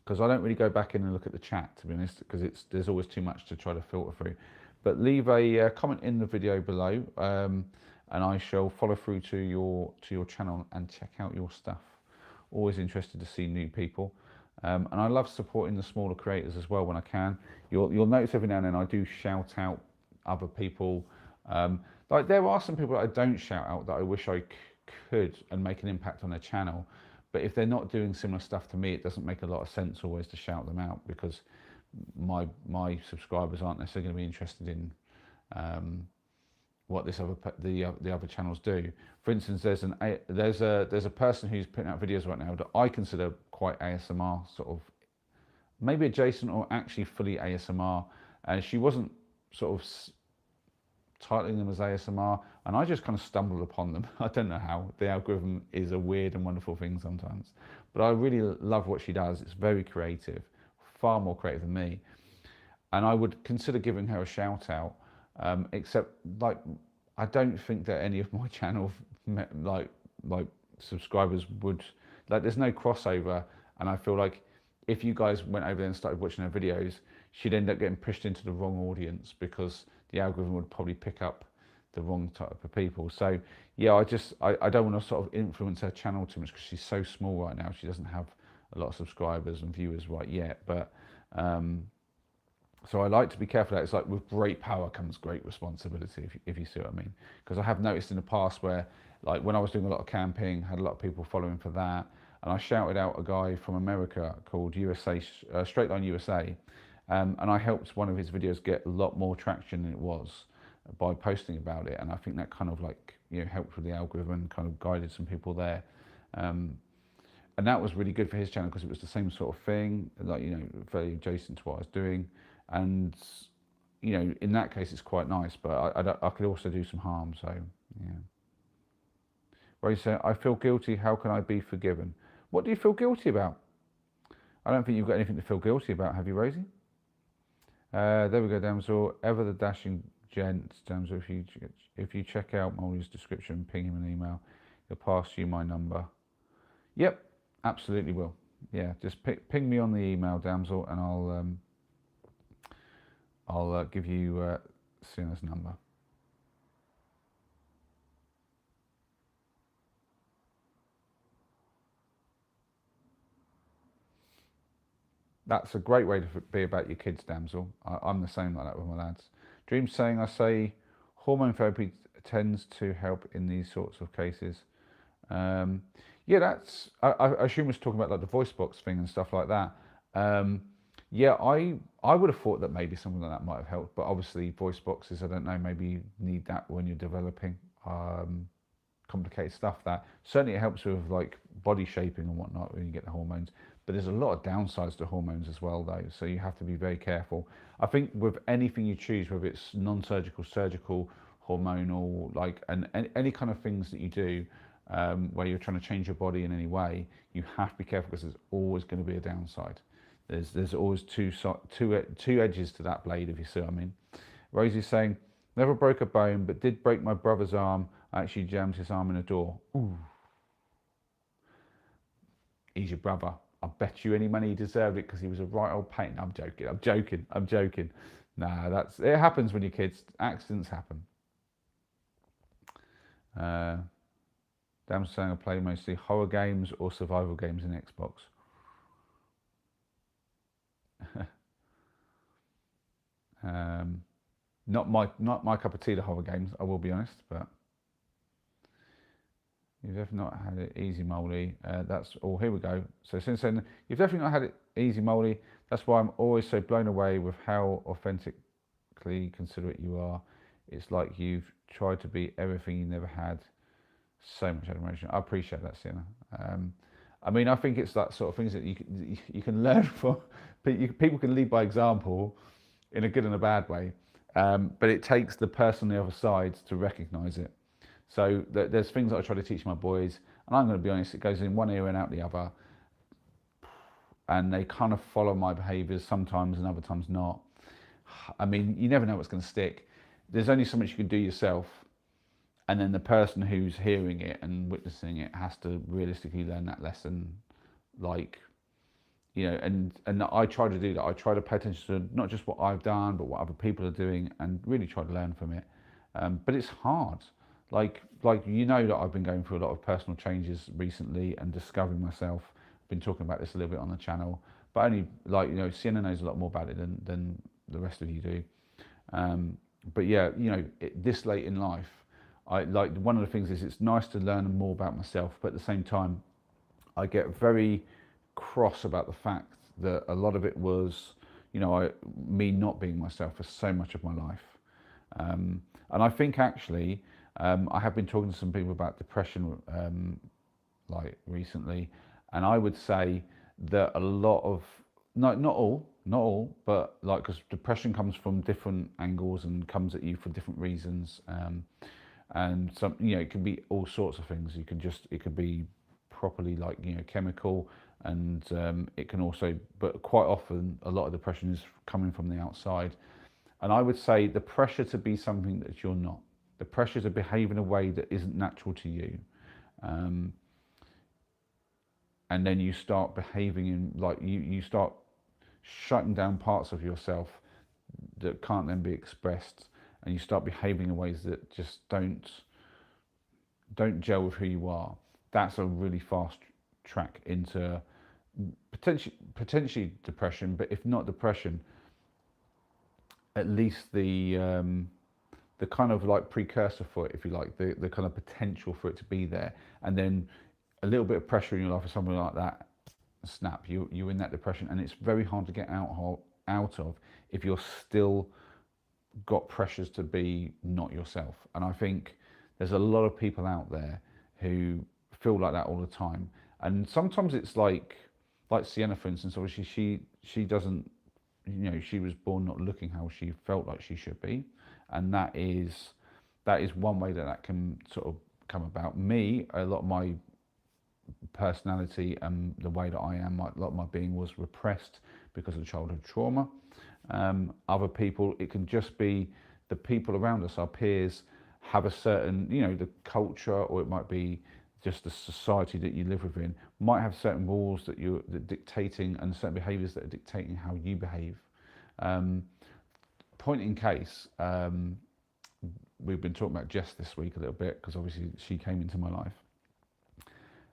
because I don't really go back in and look at the chat, to be honest, because there's always too much to try to filter through. But leave a comment in the video below, and I shall follow through to your channel and check out your stuff. Always interested to see new people. And I love supporting the smaller creators as well when I can. You'll notice every now and then I do shout out other people. Like, there are some people that I don't shout out that I wish I could and make an impact on their channel. But if they're not doing similar stuff to me, it doesn't make a lot of sense always to shout them out, because my subscribers aren't necessarily going to be interested in what the other channels do. For instance, there's a person who's putting out videos right now that I consider quite ASMR sort of, maybe adjacent or actually fully ASMR, and she wasn't sort of titling them as ASMR, and I just kind of stumbled upon them. I don't know how. The algorithm is a weird and wonderful thing sometimes, but I really love what she does. It's very creative, far more creative than me, and I would consider giving her a shout out. Except, like, I don't think that any of my channel like like subscribers would, like, there's no crossover, and I feel like if you guys went over there and started watching her videos, she'd end up getting pushed into the wrong audience because the algorithm would probably pick up the wrong type of people. So yeah, I don't want to sort of influence her channel too much because she's so small right now. She doesn't have a lot of subscribers and viewers right yet, but so I like to be careful that it's like with great power comes great responsibility, if you see what I mean. Because I have noticed in the past where, like when I was doing a lot of camping, had a lot of people following for that, and I shouted out a guy from America called USA, Straight Line USA, and I helped one of his videos get a lot more traction than it was by posting about it, and I think that kind of like, you know, helped with the algorithm, kind of guided some people there. And that was really good for his channel because it was the same sort of thing, like, you know, very adjacent to what I was doing. And, you know, in that case, it's quite nice, but I could also do some harm. So, yeah. Rosie said, I feel guilty. How can I be forgiven? What do you feel guilty about? I don't think you've got anything to feel guilty about, have you, Rosie? There we go, Damsel. Ever the dashing gent, Damsel. If you check out Molly's description, ping him an email. He'll pass you my number. Yep, absolutely will. Yeah, just ping me on the email, Damsel, and I'll give you Sina's number. That's a great way to be about your kids, Damsel. I'm the same like that with my lads. Dream's saying, I say hormone therapy tends to help in these sorts of cases. Yeah, that's, I assume was talking about like the voice box thing and stuff like that. Yeah, I would have thought that maybe something like that might have helped, but obviously voice boxes, I don't know, maybe you need that when you're developing complicated stuff. That certainly it helps with like body shaping and whatnot when you get the hormones, but there's a lot of downsides to hormones as well though, so you have to be very careful. I think with anything you choose, whether it's non-surgical, surgical, hormonal, like, and any kind of things that you do, where you're trying to change your body in any way, you have to be careful because there's always going to be a downside. There's always two edges to that blade, if you see what I mean. Rosie's saying, never broke a bone, but did break my brother's arm. I actually jammed his arm in a door. Ooh. He's your brother. I bet you any money he deserved it because he was a right old pain. I'm joking. Nah, it happens when you're kids. Accidents happen. Damn saying I play mostly horror games or survival games in Xbox. Not my cup of tea, the horror games, I will be honest, but you've definitely not had it easy, Molly. That's all. Here we go. So since then, you've definitely not had it easy, Molly. That's why I'm always so blown away with how authentically considerate you are. It's like you've tried to be everything you never had. So much admiration. I appreciate that, Sienna. I mean, I think it's that sort of things that you can learn from. People can lead by example in a good and a bad way, but it takes the person on the other side to recognise it. So there's things that I try to teach my boys, and I'm going to be honest, it goes in one ear and out the other, and they kind of follow my behaviours sometimes and other times not. I mean, you never know what's going to stick. There's only so much you can do yourself, and then the person who's hearing it and witnessing it has to realistically learn that lesson. Like, you know, and I try to do that. I try to pay attention to not just what I've done, but what other people are doing, and really try to learn from it. But it's hard. Like you know that I've been going through a lot of personal changes recently and discovering myself. I've been talking about this a little bit on the channel, but only, like, you know, Sienna knows a lot more about it than the rest of you do. But yeah, you know, this late in life, I like, one of the things is it's nice to learn more about myself, but at the same time, I get very cross about the fact that a lot of it was, you know, me not being myself for so much of my life. And I think actually, I have been talking to some people about depression, like recently, and I would say that a lot of, not all, but like, because depression comes from different angles and comes at you for different reasons, and some, it can be all sorts of things. It could be properly, like, chemical, and it can also, but quite often a lot of depression is coming from the outside. And I would say the pressure to be something that you're not, the pressure to behave in a way that isn't natural to you, um, and then you start behaving in, like, you start shutting down parts of yourself that can't then be expressed, and you start behaving in ways that just don't gel with who you are. That's a really fast track into potentially depression. But if not depression, at least the kind of like precursor for it, if you like, the kind of potential for it to be there, and then a little bit of pressure in your life or something like that, snap, you're in that depression, and it's very hard to get out of if you're still got pressures to be not yourself. And I think there's a lot of people out there who feel like that all the time. And sometimes it's like Sienna, for instance. Obviously, she doesn't, she was born not looking how she felt like she should be, and that is one way that can sort of come about. Me, a lot of my personality and the way that I am, a lot of my being was repressed because of childhood trauma. Other people, it can just be the people around us, our peers, have a certain, the culture, or it might be just the society that you live within, might have certain rules that dictating, and certain behaviours that are dictating how you behave. Point in case, we've been talking about Jess this week a little bit, because obviously she came into my life.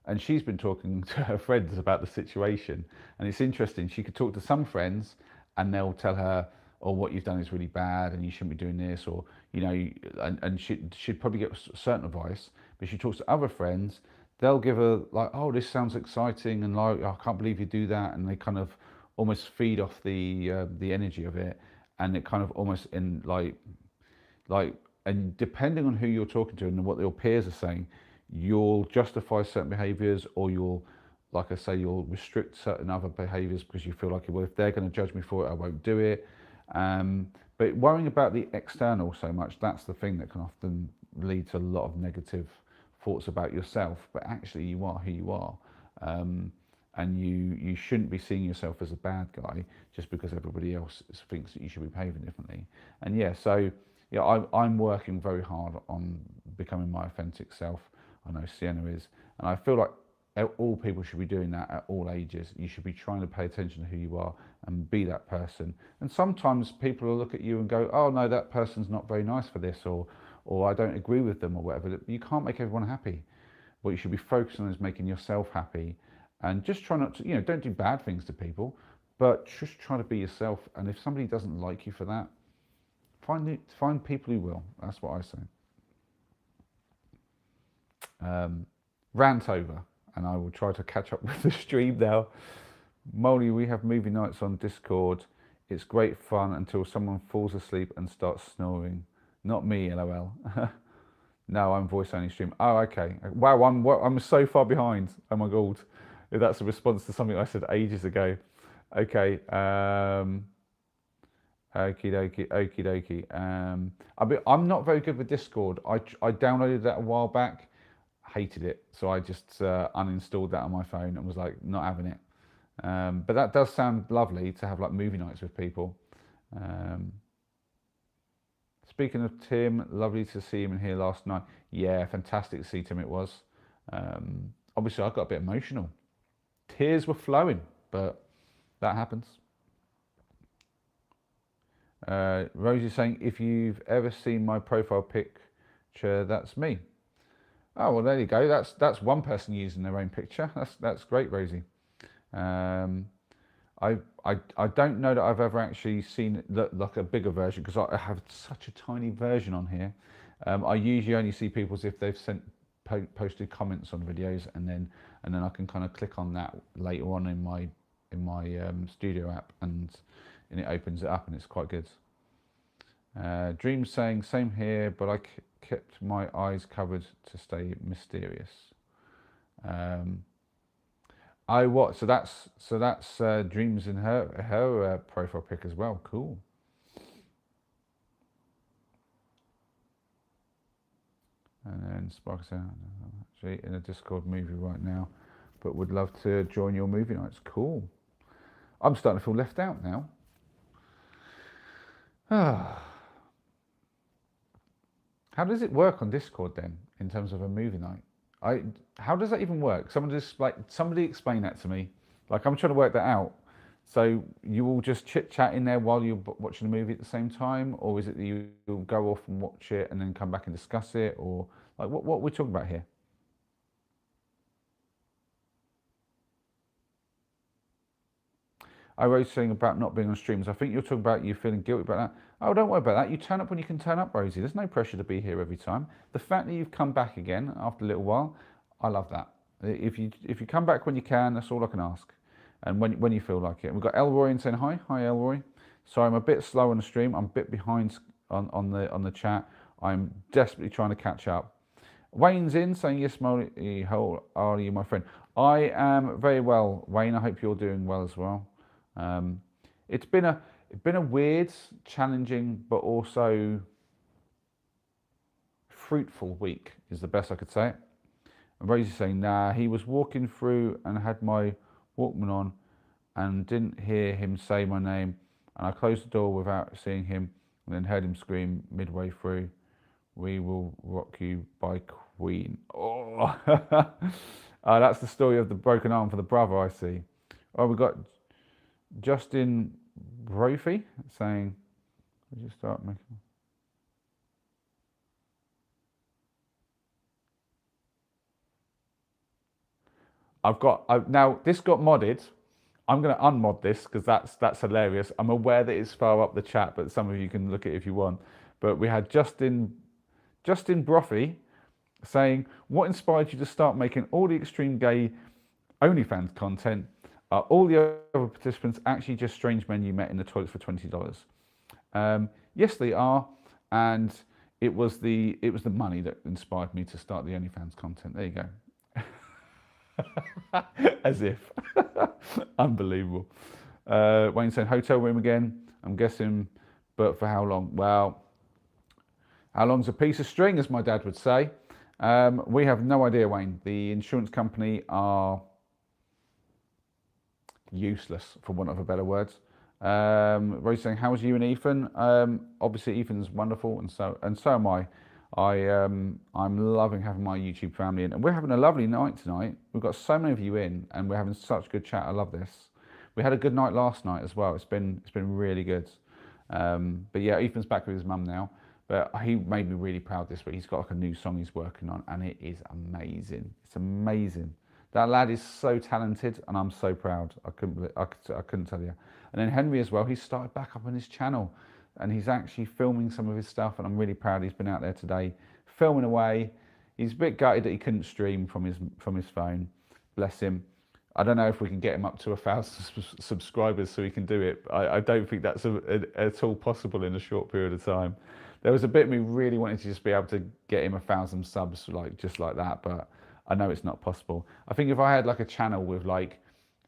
And she's been talking to her friends about the situation. And it's interesting, she could talk to some friends and they'll tell her, oh, what you've done is really bad and you shouldn't be doing this, or, and she'd probably get certain advice. But she talks to other friends, they'll give her like, oh, this sounds exciting, and like, I can't believe you do that. And they kind of almost feed off the energy of it. And it kind of almost in like, and depending on who you're talking to and what your peers are saying, you'll justify certain behaviours, or you'll, like I say, you'll restrict certain other behaviours because you feel like, well, if they're going to judge me for it, I won't do it. But worrying about the external so much, that's the thing that can often lead to a lot of negative thoughts about yourself. But actually, you are who you are. And you shouldn't be seeing yourself as a bad guy just because everybody else thinks that you should be behaving differently. And yeah, so yeah, I'm working very hard on becoming my authentic self. I know Sienna is, and I feel like all people should be doing that at all ages. You should be trying to pay attention to who you are and be that person. And sometimes people will look at you and go, oh no, that person's not very nice for this, or I don't agree with them, or whatever. You can't make everyone happy. What you should be focusing on is making yourself happy, and just try not to, don't do bad things to people, but just try to be yourself. And if somebody doesn't like you for that, find people who will. That's what I say. Rant over, and I will try to catch up with the stream now. Molly, we have movie nights on Discord. It's great fun until someone falls asleep and starts snoring. Not me, lol. No, I'm voice only stream. Oh, okay. Wow, I'm so far behind. Oh my god, that's a response to something I said ages ago. Okay. Okie dokie. I'm not very good with Discord. I downloaded that a while back, hated it, so I just uninstalled that on my phone and was like, not having it. But that does sound lovely to have like movie nights with people. Speaking of Tim, lovely to see him in here last night. Yeah, fantastic to see Tim. It was. Obviously, I got a bit emotional. Tears were flowing, but that happens. Rosie's saying, if you've ever seen my profile picture, that's me. Oh, well, there you go. That's one person using their own picture. That's great, Rosie. I don't know that I've ever actually seen like a bigger version, because I have such a tiny version on here. I usually only see people's if they've posted comments on videos, and then I can kind of click on that later on in my studio app, and it opens it up, and it's quite good. Dream saying same here, but I kept my eyes covered to stay mysterious. Um, I what? So that's Dreams in her profile pic as well. Cool. And then Sparks actually in a Discord movie right now, but would love to join your movie nights. Cool. I'm starting to feel left out now. How does it work on Discord then, in terms of a movie night? How does that even work? Somebody explain that to me. Like I'm trying to work that out. So you all just chit chat in there while you're watching the movie at the same time, or is it that you'll go off and watch it and then come back and discuss it, or like what we're talking about here? I wrote something about not being on streams. I think you're talking about you feeling guilty about that. Oh, don't worry about that. You turn up when you can turn up, Rosie. There's no pressure to be here every time. The fact that you've come back again after a little while, I love that. If you come back when you can, that's all I can ask. And when you feel like it. We've got Elroy and saying hi. Hi, Elroy. Sorry, I'm a bit slow on the stream. I'm a bit behind on the chat. I'm desperately trying to catch up. Wayne's in saying yes, Molly. How are you, my friend? I am very well, Wayne. I hope you're doing well as well. Um, it's been a weird, challenging, but also fruitful week. Is the best I could say it. And Rosie's saying, nah, he was walking through and had my Walkman on, and didn't hear him say my name, and I closed the door without seeing him, and then heard him scream midway through, "We Will Rock You" by Queen. Oh, that's the story of the broken arm for the brother. I see. Oh, we got Justin Brophy saying, "Did you start making?" Now this got modded. I'm going to unmod this because that's hilarious. I'm aware that it's far up the chat, but some of you can look at it if you want. But we had Justin Brophy saying, "What inspired you to start making all the extreme gay OnlyFans content? Are all the other participants actually just strange men you met in the toilets for $20?" Yes, they are, and it was the money that inspired me to start the OnlyFans content. There you go. As if. Unbelievable. Wayne saying hotel room again. I'm guessing, but for how long? Well, how long's a piece of string, as my dad would say. We have no idea, Wayne. The insurance company are useless, for want of a better words. Rose saying, how's you and Ethan? Obviously, Ethan's wonderful, and so am I. I'm loving having my YouTube family in, and we're having a lovely night tonight. We've got so many of you in, and we're having such good chat. I love this. We had a good night last night as well. It's been really good. But yeah, Ethan's back with his mum now. But he made me really proud this week. He's got like a new song he's working on, and it is amazing. It's amazing. That lad is so talented, and I'm so proud. I couldn't tell you. And then Henry as well. He's started back up on his channel, and he's actually filming some of his stuff, and I'm really proud he's been out there today filming away. He's a bit gutted that he couldn't stream from his phone. Bless him. I don't know if we can get him up to 1,000 subscribers so he can do it. I don't think that's at all possible in a short period of time. There was a bit of me really wanting to just be able to get him 1,000 subs just like that, but I know it's not possible. I think if I had like a channel with like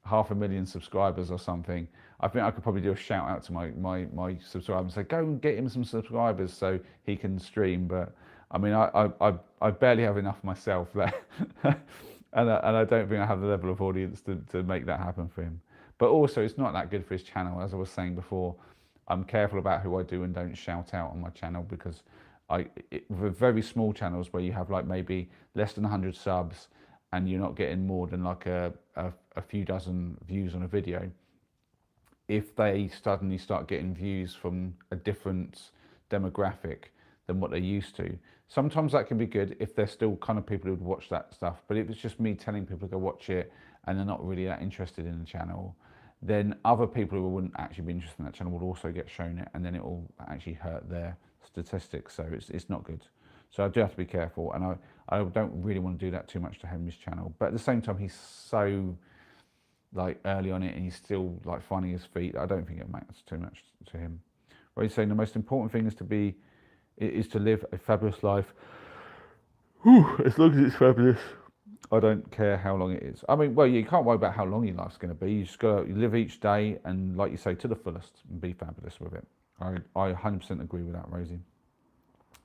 500,000 subscribers or something, I think I could probably do a shout out to my subscribers and say, go and get him some subscribers so he can stream. But I mean, I barely have enough myself there. And I don't think I have the level of audience to make that happen for him. But also, it's not that good for his channel. As I was saying before, I'm careful about who I do and don't shout out on my channel, because with very small channels where you have like maybe less than 100 subs and you're not getting more than like a few dozen views on a video, if they suddenly start getting views from a different demographic than what they're used to, sometimes that can be good if they're still kind of people who would watch that stuff. But if it's just me telling people to go watch it and they're not really that interested in the channel, then other people who wouldn't actually be interested in that channel would also get shown it, and then it will actually hurt their statistics. So it's not good. So I do have to be careful, and I don't really want to do that too much to Henry's channel. But at the same time, he's so like early on it, and he's still like finding his feet. I don't think it matters too much to him. Where he's saying the most important thing is to live a fabulous life. Whew, as long as it's fabulous. I don't care how long it is. I mean, well, you can't worry about how long your life's going to be. You just got to live each day and, like you say, to the fullest and be fabulous with it. I 100% agree with that, Rosie.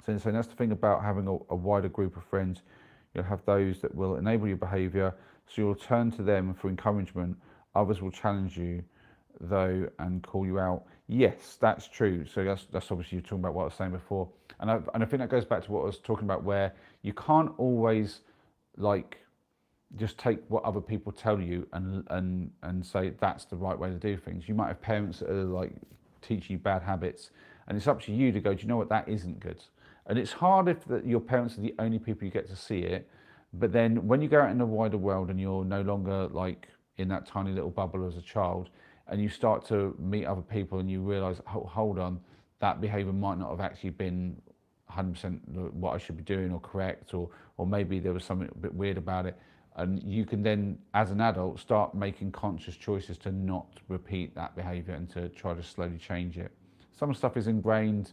So that's the thing about having a wider group of friends. You'll have those that will enable your behaviour, so you'll turn to them for encouragement. Others will challenge you, though, and call you out. Yes, that's true. So that's obviously you're talking about what I was saying before, and I think that goes back to what I was talking about, where you can't always like just take what other people tell you and say that's the right way to do things. You might have parents that are like teaching you bad habits, and it's up to you to go, do you know what, that isn't good. And it's hard if your parents are the only people you get to see it, but then when you go out in the wider world and you're no longer like in that tiny little bubble as a child, and you start to meet other people and you realise, hold on, that behaviour might not have actually been 100% what I should be doing or correct, or maybe there was something a bit weird about it. And you can then, as an adult, start making conscious choices to not repeat that behaviour and to try to slowly change it. Some stuff is ingrained,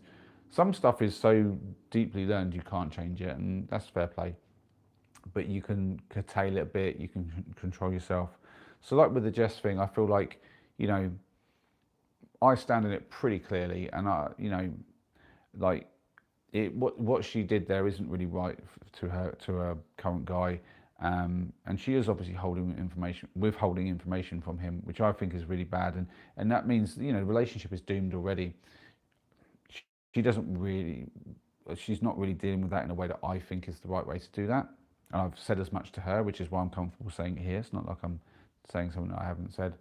some stuff is so deeply learned you can't change it, and that's fair play. But you can curtail it a bit, you can control yourself. So like with the Jess thing, I feel like, you know, I stand in it pretty clearly, and like what she did there isn't really right to her current guy. And she is obviously withholding information from him, which I think is really bad, and that means, you know, the relationship is doomed already. She's not really dealing with that in a way that I think is the right way to do that. And I've said as much to her, which is why I'm comfortable saying it here. It's not like I'm saying something that I haven't said.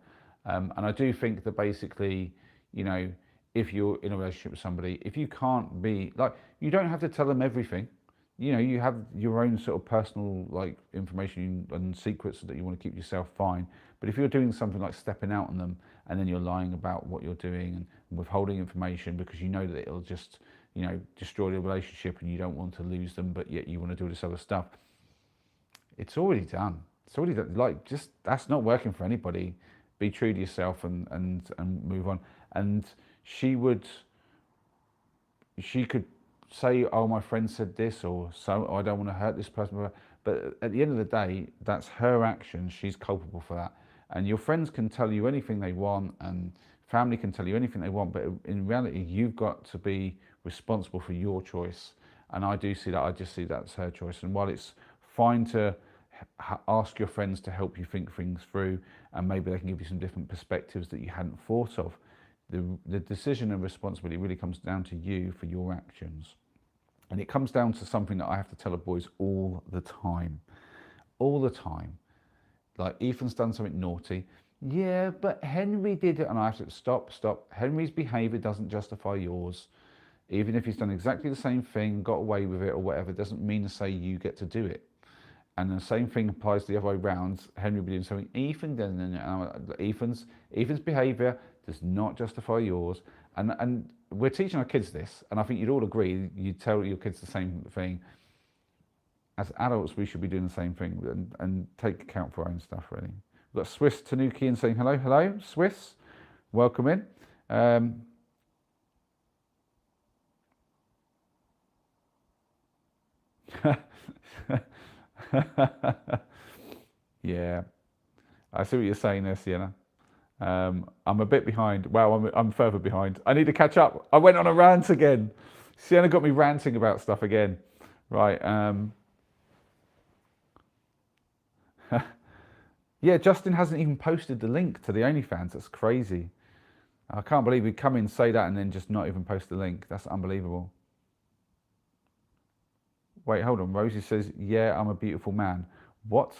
And I do think that basically, you know, if you're in a relationship with somebody, if you can't be like, you don't have to tell them everything. You know, you have your own sort of personal like information and secrets that you want to keep yourself, fine. But if you're doing something like stepping out on them, and then you're lying about what you're doing and withholding information because you know that it'll just, you know, destroy the relationship and you don't want to lose them, but yet you want to do this other stuff, it's already done. It's already done. Like, just, that's not working for anybody. Be true to yourself and move on. And she could say, oh, my friend said this, or so, I don't want to hurt this person. But at the end of the day, that's her action. She's culpable for that. And your friends can tell you anything they want, and family can tell you anything they want, but in reality, you've got to be responsible for your choice. And I do see that. I just see that's her choice. And while it's fine to ask your friends to help you think things through, and maybe they can give you some different perspectives that you hadn't thought of, the decision and responsibility really comes down to you for your actions. And it comes down to something that I have to tell the boys all the time. All the time. Like, Ethan's done something naughty. Yeah, but Henry did it. And I have to stop. Henry's behaviour doesn't justify yours. Even if he's done exactly the same thing, got away with it or whatever, doesn't mean to say you get to do it. And the same thing applies the other way around. Henry will be doing something Ethan doesn't. Ethan's behaviour does not justify yours. And we're teaching our kids this, and I think you'd all agree, you tell your kids the same thing. As adults, we should be doing the same thing and take account for our own stuff, really. We've got Swiss Tanuki saying hello. Hello, Swiss. Welcome in. Yeah, I see what you're saying there, Sienna. I'm a bit behind. Well, I'm further behind. I need to catch up. I went on a rant again. Sienna got me ranting about stuff again. Right. Yeah, Justin hasn't even posted the link to the OnlyFans. That's crazy. I can't believe he'd come in, say that, and then just not even post the link. That's unbelievable. Wait, hold on. Rosie says, yeah, I'm a beautiful man. What?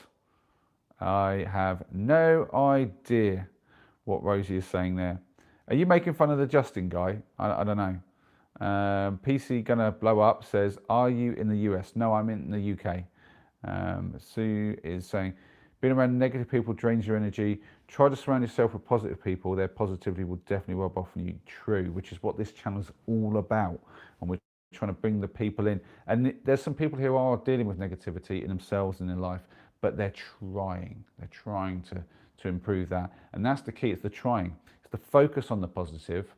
I have no idea what Rosie is saying there. Are you making fun of the Justin guy? I don't know. PC Gonna Blow Up says, are you in the US? No, I'm in the UK. Sue is saying, being around negative people drains your energy. Try to surround yourself with positive people. Their positivity will definitely rub off on you. True, which is what this channel is all about. And we're trying to bring the people in. And there's some people who are dealing with negativity in themselves and in life, but they're trying. They're trying to improve that. And that's the key. It's the trying. It's the focus on the positive.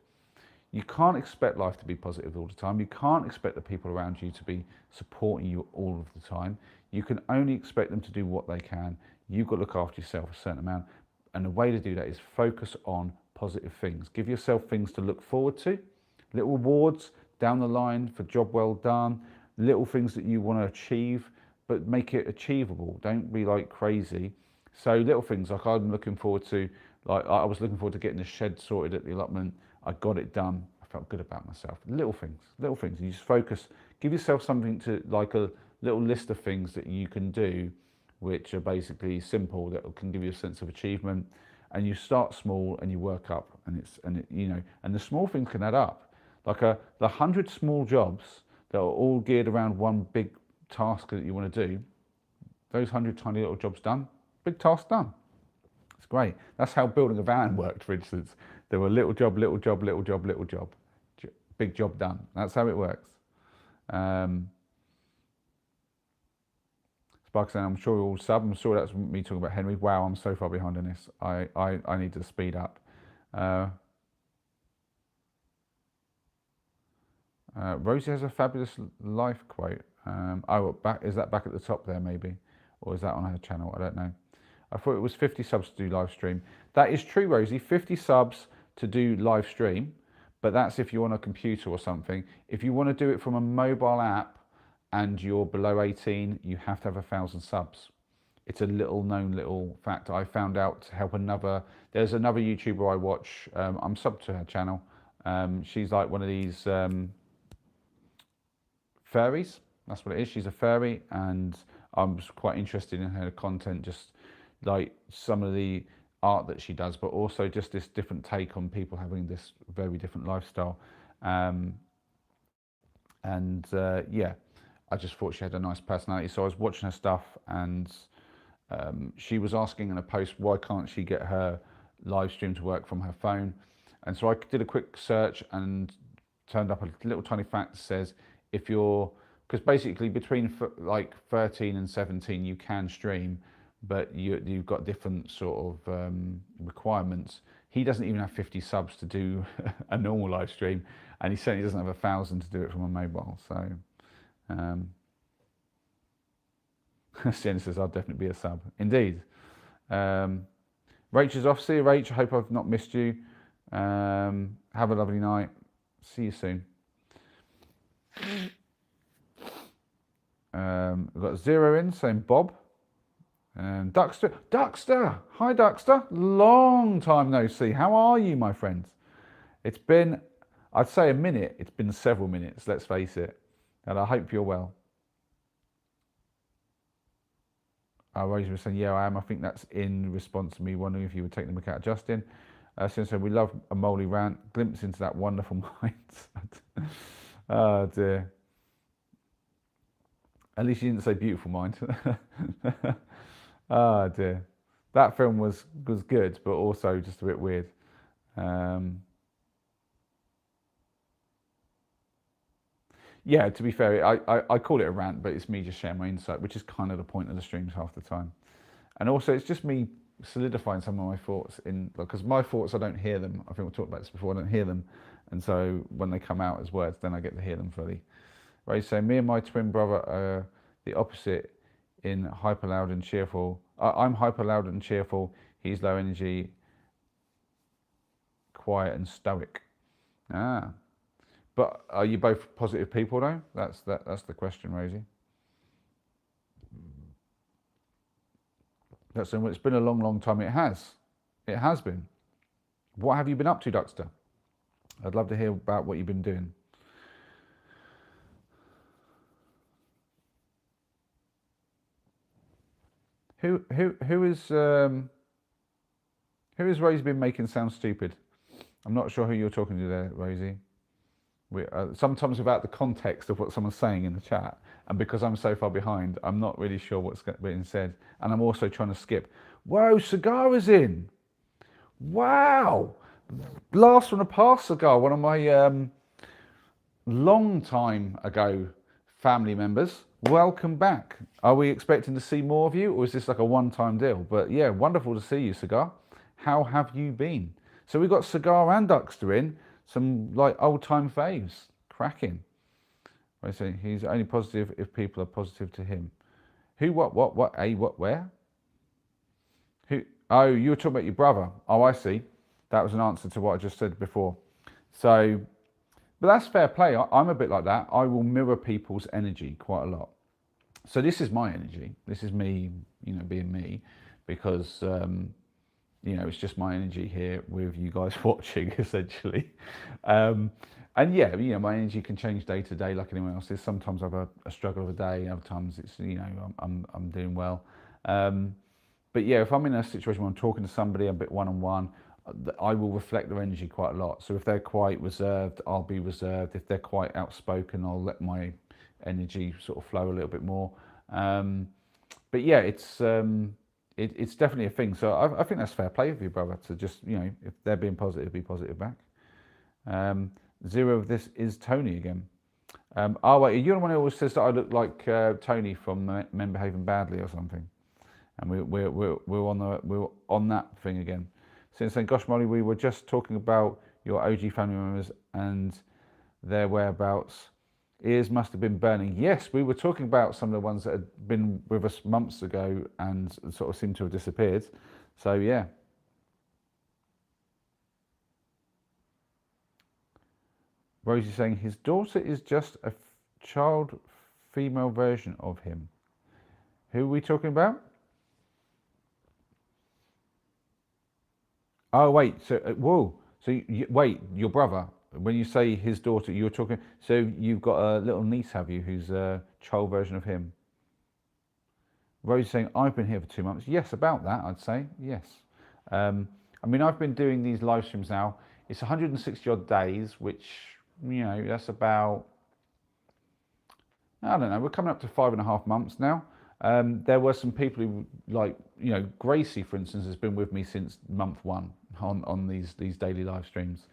You can't expect life to be positive all the time. You can't expect the people around you to be supporting you all of the time. You can only expect them to do what they can. You've got to look after yourself a certain amount. And the way to do that is focus on positive things. Give yourself things to look forward to, little rewards down the line for job well done, little things that you want to achieve, but make it achievable. Don't be like crazy. So little things like I'm looking forward to, like I was looking forward to getting the shed sorted at the allotment. I got it done. I felt good about myself. Little things, little things. You just focus, give yourself something to, like a little list of things that you can do, which are basically simple, that can give you a sense of achievement. And you start small and you work up, and and the small things can add up. Like the 100 small jobs that are all geared around one big task that you want to do. Those 100 tiny little jobs done, big task done. It's great. That's how building a van worked, for instance. There were little job, little job, little job, little job, big job done. That's how it works. Spark saying, I'm sure you'll all sub. I'm sure that's me talking about Henry. Wow, I'm so far behind on this. I need to speed up. Rosie has a fabulous life quote. Is that back at the top there maybe? Or is that on her channel? I don't know. I thought it was 50 subs to do live stream. That is true, Rosie. 50 subs to do live stream, but that's if you're on a computer or something. If you want to do it from a mobile app and you're below 18, you have to have 1,000 subs. It's a little fact I found out to help there's another YouTuber I watch. I'm subbed to her channel. She's like one of these furries. That's what it is. She's a furry, and I'm quite interested in her content, just like some of the art that she does, but also just this different take on people having this very different lifestyle. Yeah, I just thought she had a nice personality. So I was watching her stuff, and she was asking in a post, why can't she get her live stream to work from her phone? And so I did a quick search and turned up a little tiny fact that says, because basically between like 13 and 17 you can stream, but you've got different sort of requirements. He doesn't even have 50 subs to do a normal live stream, and he certainly doesn't have 1,000 to do it from a mobile. So Sienna says, I'll definitely be a sub. Indeed. Rach is off. See you, Rach. I hope I've not missed you. Have a lovely night. See you soon. We've got Zero in saying Bob. And Duxter. Hi, Duxter. Long time no see. How are you, my friends? It's been, I'd say a minute. It's been several minutes, let's face it. And I hope you're well. Rosie was saying, yeah, I am. I think that's in response to me wondering if you would take the mick out of Justin. Since we love a moly rant, glimpse into that wonderful mindset. Oh dear. At least you didn't say beautiful mind. Oh dear. That film was good, but also just a bit weird. Yeah, to be fair, I call it a rant, but it's me just sharing my insight, which is kind of the point of the streams half the time. And also, it's just me solidifying some of my thoughts because my thoughts, I don't hear them. I think we talked about this before. I don't hear them, and so when they come out as words, then I get to hear them fully. Right. So me and my twin brother are the opposite in hyper loud and cheerful. I'm hyper loud and cheerful. He's low energy, quiet and stoic. But are you both positive people though? That's the question, Rosie. It's been a long time. It has been. What have you been up to, Duxter? I'd love to hear about what you've been doing. Who has Rosie been making sound stupid? I'm not sure who you're talking to there, Rosie. Sometimes without the context of what someone's saying in the chat, and because I'm so far behind, I'm not really sure what's being said, and I'm also trying to skip. Whoa, Cigar is in! Wow! Blast from the past, Cigar, one of my long time ago family members. Welcome back. Are we expecting to see more of you, or is this like a one-time deal? But yeah, wonderful to see you, Cigar. How have you been? So we've got Cigar and Duxter in. some like old time faves, cracking. I say he's only positive if people are positive to him. Who, what, what, where? Who? Oh, you were talking about your brother. Oh, I see. That was an answer to what I just said before. So, but that's fair play. I'm a bit like that. I will mirror people's energy quite a lot. So this is my energy. This is me, being me, because it's just my energy here with you guys watching, essentially. And yeah, my energy can change day to day like anyone else's. Sometimes I have a struggle of a day. Other times it's I'm doing well. But yeah, if I'm in a situation where I'm talking to somebody a bit one-on-one, I will reflect their energy quite a lot. So if they're quite reserved, I'll be reserved. If they're quite outspoken, I'll let my energy sort of flow a little bit more. But yeah, it's definitely a thing. So I think that's fair play with you, brother, to just, if they're being positive, be positive back. Zero of this is Tony again. Oh wait, you're the one who always says that I look like Tony from Men Behaving Badly or something. And we're on that thing again. Since then, gosh, Molly, we were just talking about your OG family members and their whereabouts. Ears must have been burning. Yes, we were talking about some of the ones that had been with us months ago and sort of seemed to have disappeared. So yeah. Rosie's saying his daughter is just a child female version of him. Who are we talking about? Oh wait, so whoa, so wait, your brother. When you say his daughter, you're talking. So you've got a little niece, have you, who's a child version of him? Rose saying I've been here for 2 months. Yes, about that, I'd say yes. I mean, I've been doing these live streams now. It's 160 odd days, which that's about. I don't know. We're coming up to 5.5 months now. There were some people who, like, Gracie, for instance, has been with me since month one on these daily live streams.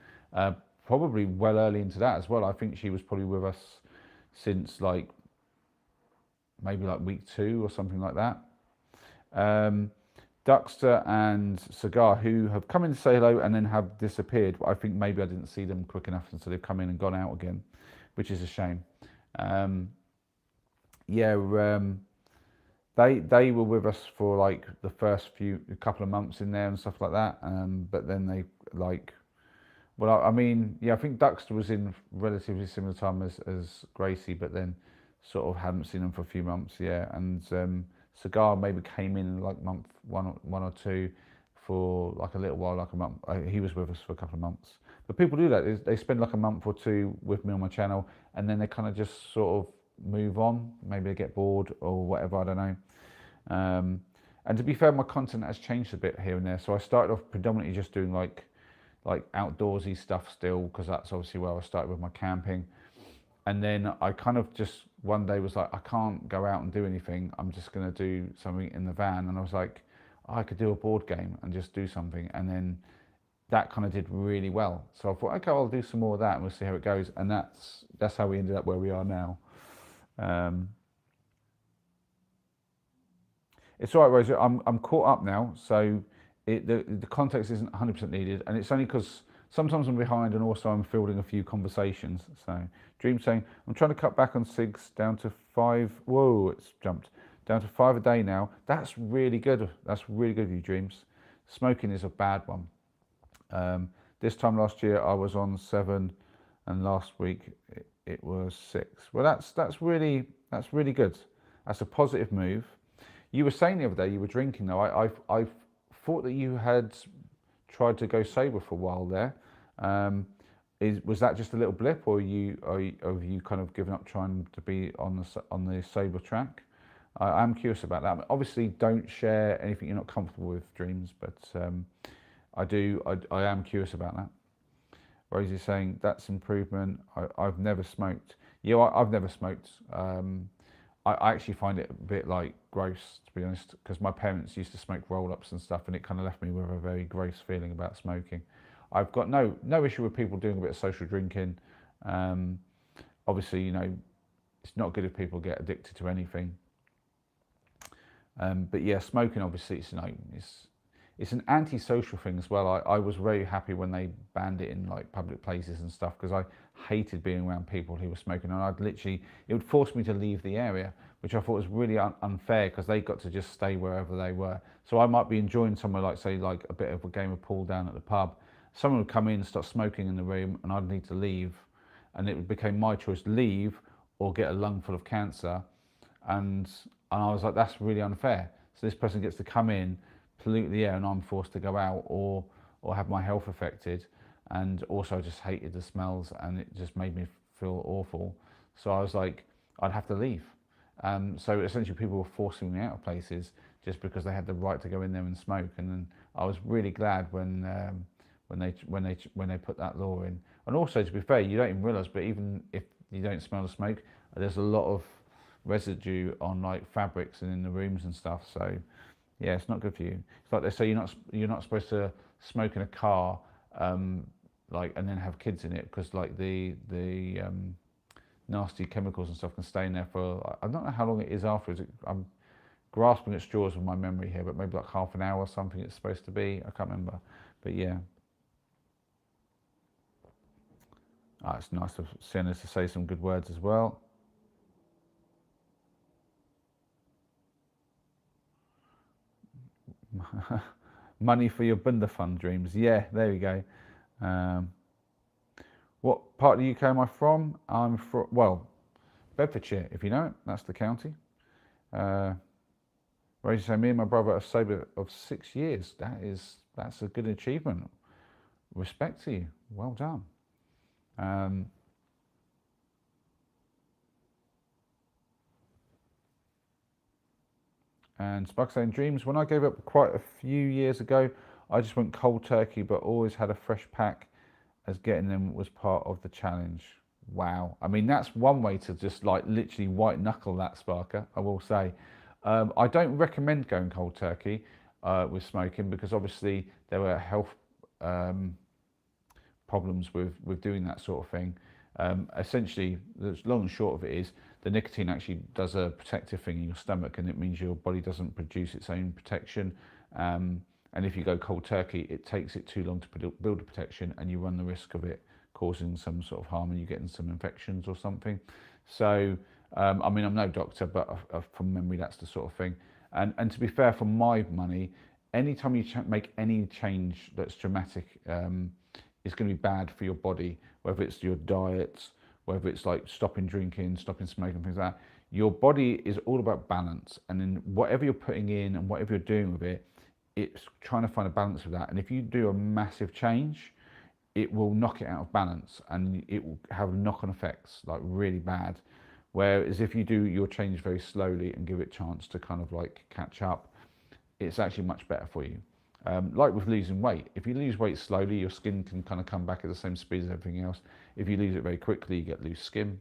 Probably well early into that as well. I think she was probably with us since maybe week 2 or something like that. Duxter and Cigar, who have come in to say hello and then have disappeared. But I think maybe I didn't see them quick enough, and so they've come in and gone out again, which is a shame. They were with us for the first couple of months in there and stuff like that. But then they I think Duxter was in relatively similar time as Gracie, but then sort of hadn't seen them for a few months. Yeah, and Cigar maybe came in month one or two for a little while, a month. He was with us for a couple of months. But people do that. They spend a month or two with me on my channel, and then they kind of just sort of move on. Maybe they get bored or whatever. I don't know. And to be fair, my content has changed a bit here and there. So I started off predominantly just doing like outdoorsy stuff still, because that's obviously where I started with my camping. And then I kind of just one day was like, I can't go out and do anything. I'm just going to do something in the van. And I was like, I could do a board game and just do something. And then that kind of did really well. So I thought, okay, I'll do some more of that and we'll see how it goes. And that's how we ended up where we are now. It's all right, Rosie. I'm caught up now, so the context isn't 100% needed, and it's only because sometimes I'm behind, and also I'm fielding a few conversations. So, Dream saying I'm trying to cut back on cigs down to 5. Whoa, it's jumped down to 5 a day now. That's really good. That's really good of you, Dreams. Smoking is a bad one. This time last year I was on 7, and last week it was 6. Well, that's really good. That's a positive move. You were saying the other day you were drinking though. I thought that you had tried to go sober for a while there. Was that just a little blip, or have you kind of given up trying to be on the sober track? I'm curious about that. Obviously, don't share anything you're not comfortable with, Dreams. But I am curious about that. Rosie's saying that's improvement. I've never smoked. Yeah, I've never smoked. I actually find it a bit gross, to be honest, because my parents used to smoke roll-ups and stuff, and it kind of left me with a very gross feeling about smoking. I've got no issue with people doing a bit of social drinking. Obviously, it's not good if people get addicted to anything. But yeah, smoking obviously it's an anti-social thing as well. I was very happy when they banned it in like public places and stuff, because I hated being around people who were smoking, and I'd literally, it would force me to leave the area, which I thought was really unfair, because they got to just stay wherever they were. So I might be enjoying somewhere like, say, like a bit of a game of pool down at the pub. Someone would come in and start smoking in the room, and I'd need to leave, and it became my choice: leave or get a lung full of cancer. And I was like, that's really unfair. So this person gets to come in, pollute the air, and I'm forced to go out, or have my health affected. And also, I just hated the smells, and it just made me feel awful. So I was like, I'd have to leave. So essentially, people were forcing me out of places just because they had the right to go in there and smoke. And then I was really glad when they put that law in. And also, to be fair, you don't even realise, but even if you don't smell the smoke, there's a lot of residue on like fabrics and in the rooms and stuff. So yeah, it's not good for you. It's like they say you're not supposed to smoke in a car, like, and then have kids in it, because like the nasty chemicals and stuff can stay in there for, I don't know how long it is afterwards. I'm grasping at straws with my memory here, but maybe like half an hour or something it's supposed to be. I can't remember, but yeah. It's nice of Sienna to say some good words as well. Money for your Bunda Fund dreams. Yeah, there we go. Um, what part of the UK am I from? I'm from, well, Bedfordshire, if you know it. That's the county. Uh, Raised say me and my brother are sober of 6 years. That's a good achievement. Respect to you. Well done. Um, and Spug saying dreams. When I gave up quite a few years ago, I just went cold turkey, but always had a fresh pack, as getting them was part of the challenge. Wow. I mean, that's one way to just like literally white knuckle that, Sparker, I will say. I don't recommend going cold turkey with smoking, because obviously there were health problems with doing that sort of thing. Essentially, the long and short of it is the nicotine actually does a protective thing in your stomach, and it means your body doesn't produce its own protection. And if you go cold turkey, it takes it too long to build a protection, and you run the risk of it causing some sort of harm and you getting some infections or something. So, I mean, I'm no doctor, but from memory, that's the sort of thing. And to be fair, for my money, anytime you make any change that's dramatic, it's going to be bad for your body, whether it's your diet, whether it's like stopping drinking, stopping smoking, things like that. Your body is all about balance, and then whatever you're putting in and whatever you're doing with it, it's trying to find a balance with that. And if you do a massive change, it will knock it out of balance, and it will have knock-on effects, like really bad. Whereas if you do your change very slowly and give it a chance to kind of like catch up, it's actually much better for you. Like with losing weight, if you lose weight slowly, your skin can kind of come back at the same speed as everything else. If you lose it very quickly, you get loose skin.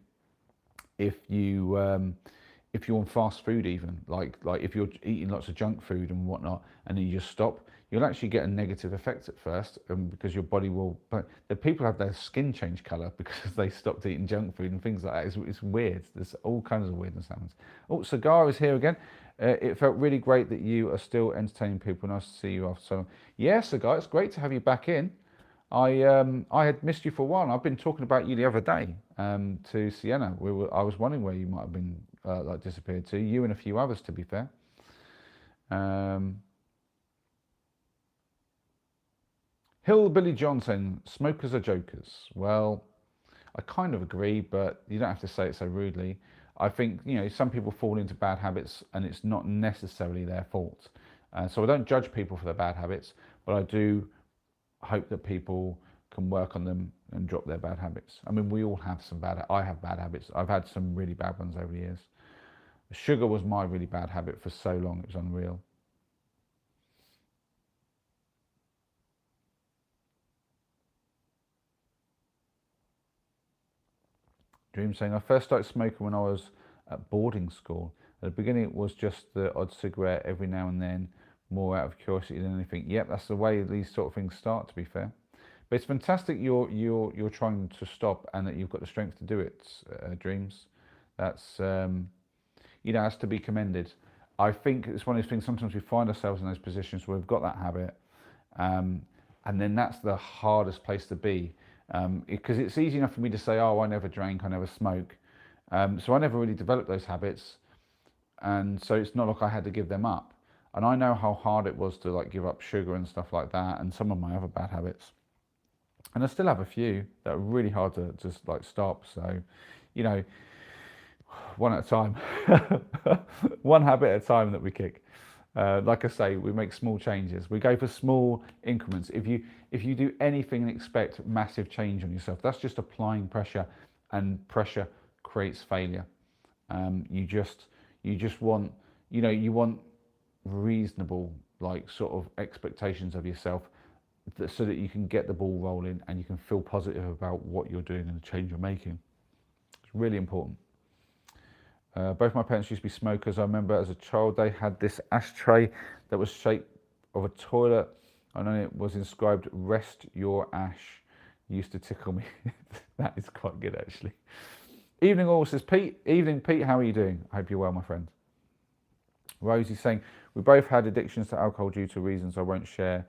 If you're on fast food, even like if you're eating lots of junk food and whatnot, and then you just stop, you'll actually get a negative effect at first, because your body will. But the people have their skin change colour because they stopped eating junk food and things like that. It's weird. There's all kinds of weirdness happens. Oh, Cigar is here again. It felt really great that you are still entertaining people. Nice to see you after so long. Yeah, Cigar, it's great to have you back in. I had missed you for a while. I've been talking about you the other day to Sienna. I was wondering where you might have been like disappeared to. You and a few others, to be fair. Hillbilly Johnson, smokers are jokers. Well, I kind of agree, but you don't have to say it so rudely. I think, some people fall into bad habits and it's not necessarily their fault. So I don't judge people for their bad habits, but I do hope that people can work on them and drop their bad habits. I mean, we all have I have bad habits. I've had some really bad ones over the years. Sugar was my really bad habit for so long, it was unreal. Dream saying, I first started smoking when I was at boarding school. At the beginning, it was just the odd cigarette every now and then, more out of curiosity than anything. Yep, that's the way these sort of things start, to be fair. But it's fantastic you're trying to stop, and that you've got the strength to do it, Dreams. That's has to be commended. I think it's one of those things. Sometimes we find ourselves in those positions where we've got that habit, And then that's the hardest place to be, because it's easy enough for me to say, oh, I never drank, I never smoke. So I never really developed those habits, and so it's not like I had to give them up. And I know how hard it was to like give up sugar and stuff like that, and some of my other bad habits. And I still have a few that are really hard to just like stop. So, you know, one at a time, one habit at a time that we kick. Like I say, we make small changes. We go for small increments. If you do anything and expect massive change on yourself, that's just applying pressure, and pressure creates failure. You just want, you want reasonable like sort of expectations of yourself, so that you can get the ball rolling and you can feel positive about what you're doing and the change you're making. It's really important. Both my parents used to be smokers. I remember as a child they had this ashtray that was shaped of a toilet, and on it was inscribed "Rest your ash." It used to tickle me. That is quite good actually. Evening all, says Pete. Evening Pete, how are you doing? I hope you're well, my friend. Rosie's saying, we both had addictions to alcohol due to reasons I won't share,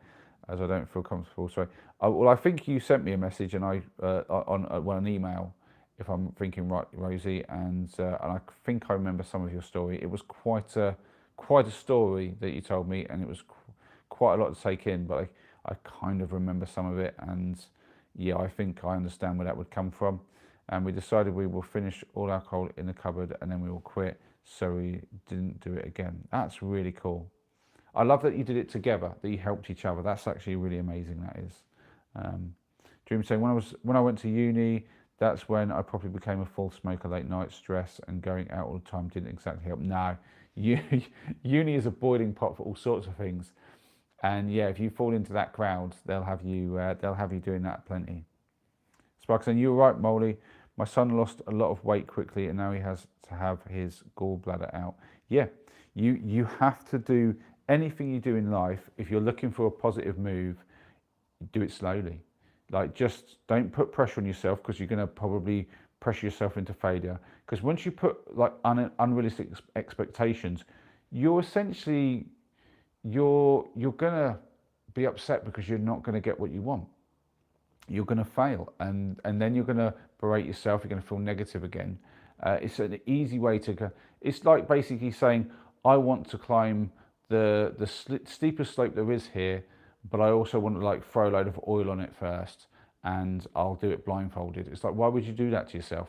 as I don't feel comfortable. Sorry. Well, I think you sent me a message and an email, if I'm thinking right, Rosie, and I think I remember some of your story. It was quite a story that you told me, and it was quite a lot to take in. But I kind of remember some of it, and yeah, I think I understand where that would come from. And we decided we will finish all alcohol in the cupboard, and then we will quit. So we didn't do it again. That's really cool. I love that you did it together, that you helped each other. That's actually really amazing, that is. Dream saying, when I went to uni, that's when I probably became a full smoker. Late night stress and going out all the time didn't exactly help. No, uni is a boiling pot for all sorts of things. And yeah, if you fall into that crowd, they'll have you doing that plenty. Spark saying, you're right, Molly. My son lost a lot of weight quickly, and now he has to have his gallbladder out. Yeah, you have to do anything you do in life. If you're looking for a positive move, do it slowly. Like, just don't put pressure on yourself, because you're going to probably pressure yourself into failure. Because once you put like unrealistic expectations, you're essentially you're going to be upset because you're not going to get what you want. You're going to fail, and then you're going to berate yourself. You're going to feel negative again. It's an easy way to go. It's like basically saying, I want to climb the steepest slope there is here, but I also want to like throw a load of oil on it first, and I'll do it blindfolded. It's like, why would you do that to yourself?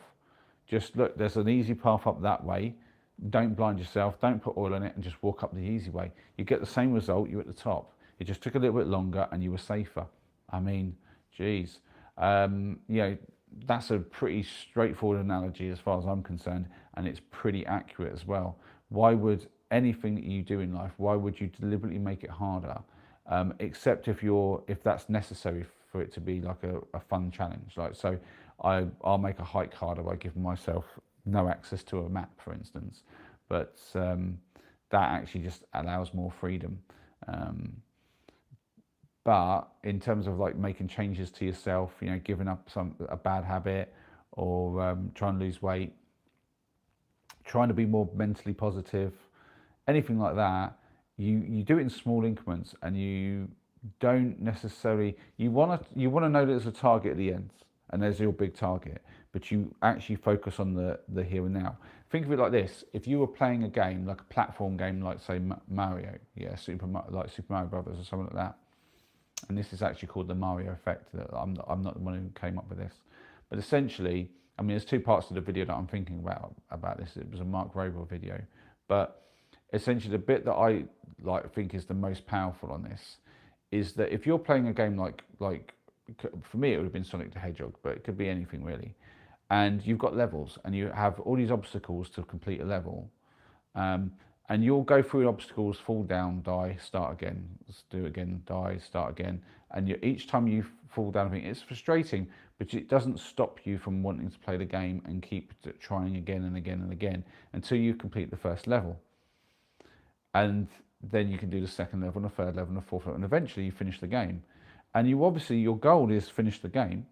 Just look, there's an easy path up that way. Don't blind yourself. Don't put oil on it, and just walk up the easy way. You get the same result. You're at the top. It just took a little bit longer, and you were safer. I mean, geez, that's a pretty straightforward analogy as far as I'm concerned, and it's pretty accurate as well. Why would anything that you do in life, why would you deliberately make it harder, except if that's necessary for it to be like a fun challenge? Like, so I'll make a hike harder by giving myself no access to a map, for instance, but that actually just allows more freedom. But in terms of like making changes to yourself, giving up a bad habit, or trying to lose weight, trying to be more mentally positive, anything like that, you do it in small increments, and you don't necessarily, you want to know that there's a target at the end, and there's your big target, but you actually focus on the here and now. Think of it like this: if you were playing a game, like a platform game, like say Mario, Super Mario Brothers or something like that. And this is actually called the Mario effect. I'm not the one who came up with this, but essentially, I mean, there's two parts to the video that I'm thinking about this. It was a Mark Rober video, but essentially the bit that I think is the most powerful on this is that if you're playing a game like for me it would have been Sonic the Hedgehog, but it could be anything really, and you've got levels and you have all these obstacles to complete a level. And you'll go through obstacles, fall down, die, start again, do it again, die, start again. And each time you fall down, I think it's frustrating, but it doesn't stop you from wanting to play the game and keep trying again and again and again until you complete the first level. And then you can do the second level and the third level and the fourth level, and eventually you finish the game. And your goal is finish the game,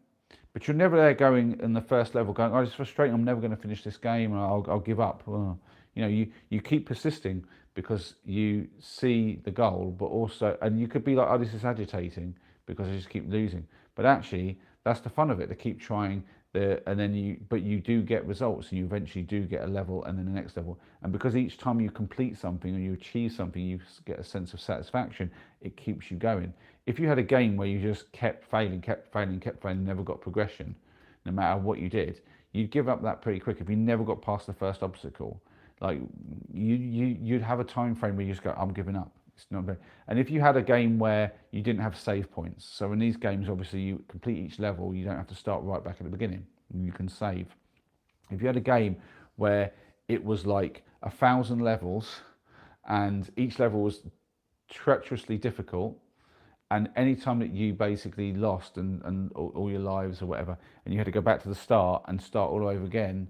but you're never there going in the first level going, oh, it's frustrating, I'm never going to finish this game, and I'll give up. Well, You know, you keep persisting because you see the goal, but also, and you could be like, oh, this is agitating because I just keep losing. But actually, that's the fun of it, to keep trying. And then but you do get results, and you eventually do get a level and then the next level. And because each time you complete something or you achieve something, you get a sense of satisfaction, it keeps you going. If you had a game where you just kept failing, never got progression, no matter what you did, you'd give up that pretty quick. If you never got past the first obstacle, like you'd have a time frame where you just go, I'm giving up. It's not very. And if you had a game where you didn't have save points, so in these games, obviously you complete each level, you don't have to start right back at the beginning. You can save. If you had a game where it was like 1,000 levels, and each level was treacherously difficult, and any time that you basically lost and all your lives or whatever, and you had to go back to the start and start all over again,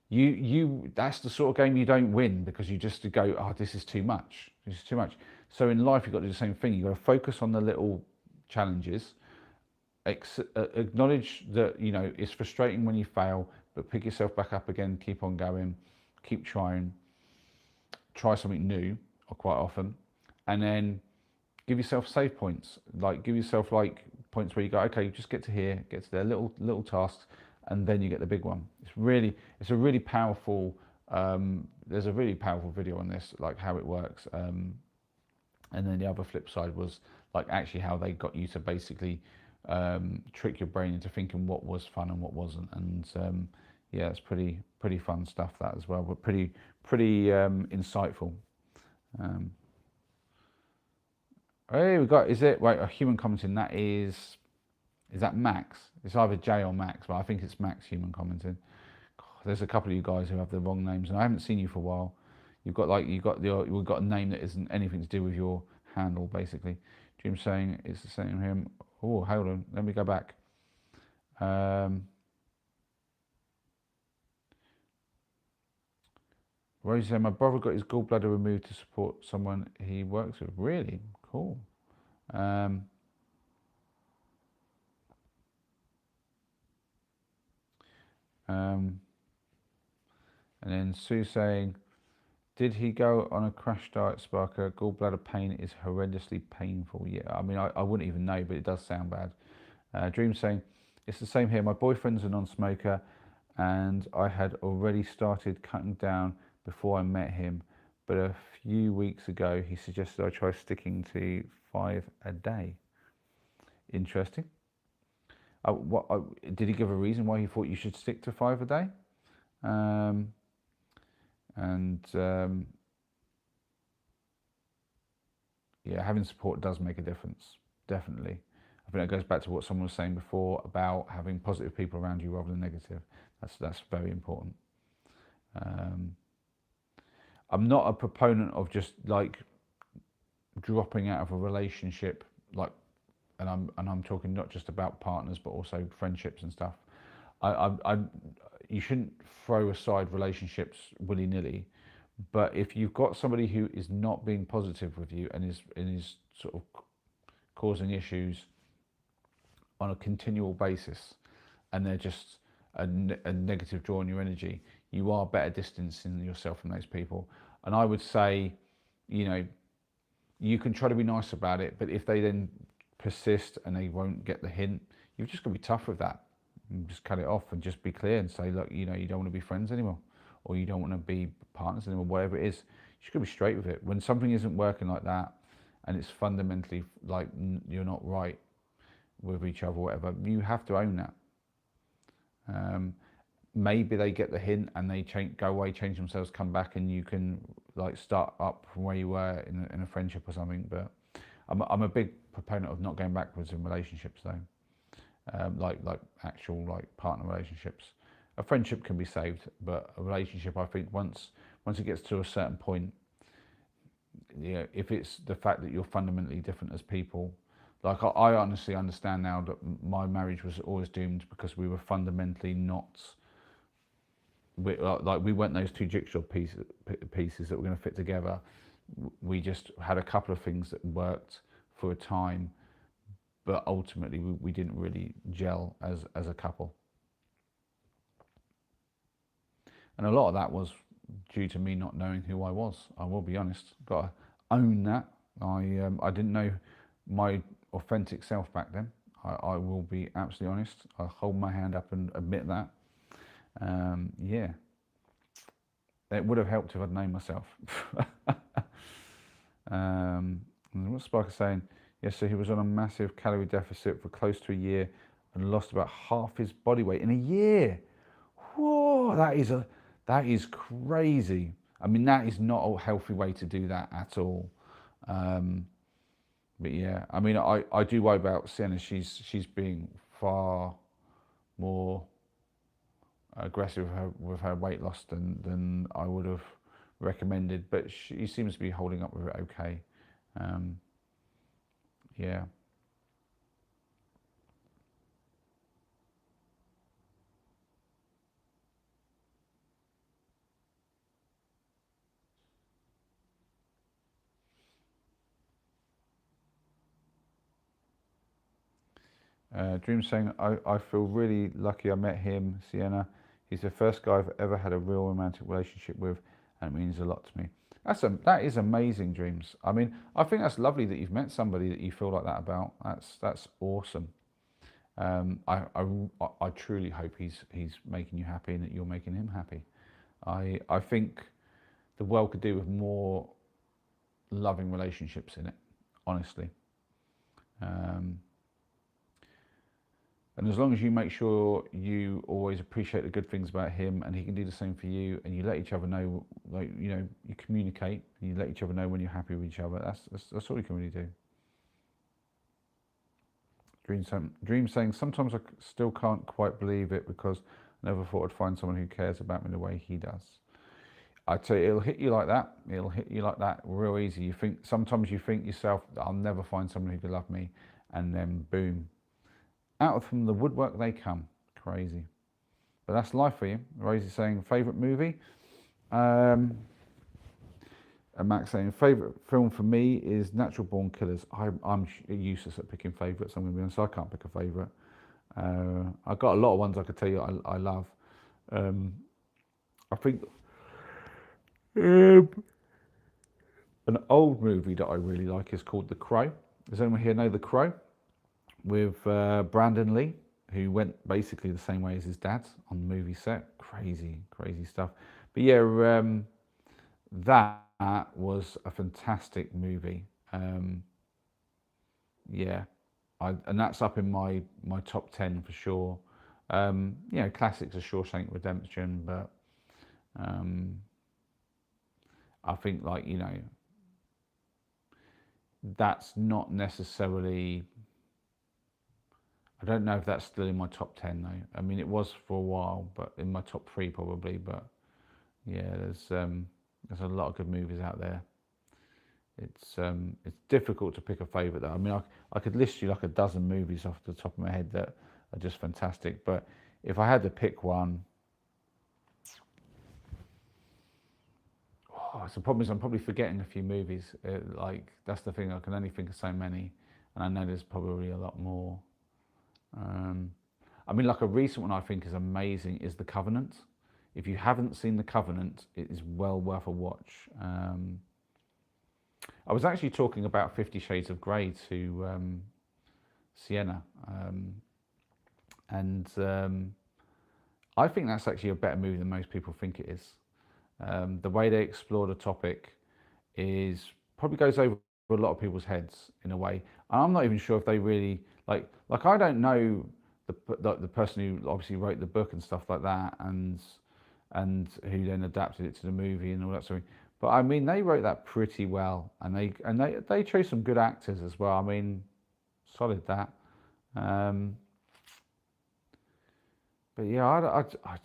you that's the sort of game you don't win, because you just go, oh, this is too much. This is too much. So in life, you've got to do the same thing. You've got to focus on the little challenges, acknowledge that, you know, it's frustrating when you fail, but pick yourself back up again, keep on going, keep trying, try something new, or quite often, and then give yourself save points. Like, give yourself like points where you go, okay, just get to here, get to there, little tasks, and then you get the big one. It's a really powerful. There's a really powerful video on this, like how it works. And then the other flip side was like actually how they got you to basically trick your brain into thinking what was fun and what wasn't. And yeah, it's pretty fun stuff, that as well, but pretty insightful. Hey, we got, is it, wait, a human commenting, that is that Max? It's either Jay or Max, but I think it's Max human commenting. God, there's a couple of you guys who have the wrong names, and I haven't seen you for a while. We've got a name that isn't anything to do with your handle, basically. Jim's saying it's the same him. Oh, hold on, let me go back. Rosie said, my brother got his gallbladder removed to support someone he works with. Really? Cool. And then Sue saying, did he go on a crash diet, Sparker? Gallbladder pain is horrendously painful. Yeah, I mean, I wouldn't even know, but it does sound bad. Dream saying, it's the same here. My boyfriend's a non-smoker, and I had already started cutting down before I met him. But a few weeks ago, he suggested I try sticking to 5 a day. Interesting. Did he give a reason why he thought you should stick to 5 a day? Yeah, having support does make a difference, definitely. I think that goes back to what someone was saying before about having positive people around you rather than negative. That's very important. I'm not a proponent of just like dropping out of a relationship, like, and I'm talking not just about partners but also friendships and stuff. You shouldn't throw aside relationships willy-nilly, but if you've got somebody who is not being positive with you and is sort of causing issues on a continual basis, and they're just a negative draw on your energy, you are better distancing yourself from those people. And I would say, you know, you can try to be nice about it, but if they then persist and they won't get the hint, you've just got to be tough with that. And just cut it off and just be clear and say, look, you know, you don't want to be friends anymore, or you don't want to be partners anymore, whatever it is. You just got to be straight with it. When something isn't working like that, and it's fundamentally like you're not right with each other, whatever, you have to own that. Maybe they get the hint and they go away, change themselves, come back, and you can like start up from where you were in a friendship or something. But I'm a big proponent of not going backwards in relationships, though. Like actual like partner relationships. A friendship can be saved, but a relationship, I think, once it gets to a certain point, you know, if it's the fact that you're fundamentally different as people, like I honestly understand now that my marriage was always doomed because we were fundamentally not. We weren't those two jigsaw pieces that were going to fit together. We just had a couple of things that worked for a time, but ultimately we didn't really gel as a couple. And a lot of that was due to me not knowing who I was. I will be honest. Got to own that. I didn't know my authentic self back then. I will be absolutely honest. I'll hold my hand up and admit that. Yeah, it would have helped if I'd known myself. And what's Spiker saying? Yes, so he was on a massive calorie deficit for close to a year and lost about half his body weight in a year. Whoa, that is crazy. I mean, that is not a healthy way to do that at all. But yeah, I mean, I do worry about Sienna. She's being far more aggressive with her weight loss than I would have recommended. But she seems to be holding up with it okay. Yeah. Dream saying, I feel really lucky I met him, Sienna. He's the first guy I've ever had a real romantic relationship with, and it means a lot to me. That is amazing, Dreams. I mean, I think that's lovely that you've met somebody that you feel like that about. That's awesome. I truly hope he's making you happy and that you're making him happy. I think the world could do with more loving relationships in it, honestly. And as long as you make sure you always appreciate the good things about him and he can do the same for you, and you let each other know, like, you know, you communicate and you let each other know when you're happy with each other, that's all you can really do. Dream saying, sometimes I still can't quite believe it because I never thought I'd find someone who cares about me the way he does. I tell you, it'll hit you like that. It'll hit you like that real easy. Sometimes you think yourself, I'll never find someone who could love me, and then boom, out from the woodwork they come. Crazy. But that's life for you. Rosie's saying, favourite movie? And Max saying, favourite film for me is Natural Born Killers. I'm useless at picking favourites, I'm going to be honest. I can't pick a favourite. I've got a lot of ones I could tell you I love. I think an old movie that I really like is called The Crow. Does anyone here know The Crow? With Brandon Lee, who went basically the same way as his dad on the movie set. Crazy stuff. But yeah, that was a fantastic movie. Yeah, and that's up in my top 10 for sure. You know, classics are Shawshank Redemption, but I think, like, you know, that's not necessarily. I don't know if that's still in my top 10 though. I mean, it was for a while, but in my top 3 probably. But yeah, there's a lot of good movies out there. It's difficult to pick a favourite though. I mean, I could list you like a dozen movies off the top of my head that are just fantastic. But if I had to pick one, the problem is I'm probably forgetting a few movies. Like, that's the thing. I can only think of so many, and I know there's probably a lot more. I mean, like, a recent one I think is amazing is The Covenant. If you haven't seen The Covenant, it is well worth a watch. I was actually talking about 50 Shades of Grey to Sienna, and I think that's actually a better movie than most people think it is. The way they explore the topic probably goes over a lot of people's heads in a way. And I'm not even sure if they really like I don't know the person who obviously wrote the book and stuff like that, and who then adapted it to the movie and all that sort of thing. But I mean, they wrote that pretty well, and they chose some good actors as well. I mean, solid that. But yeah, I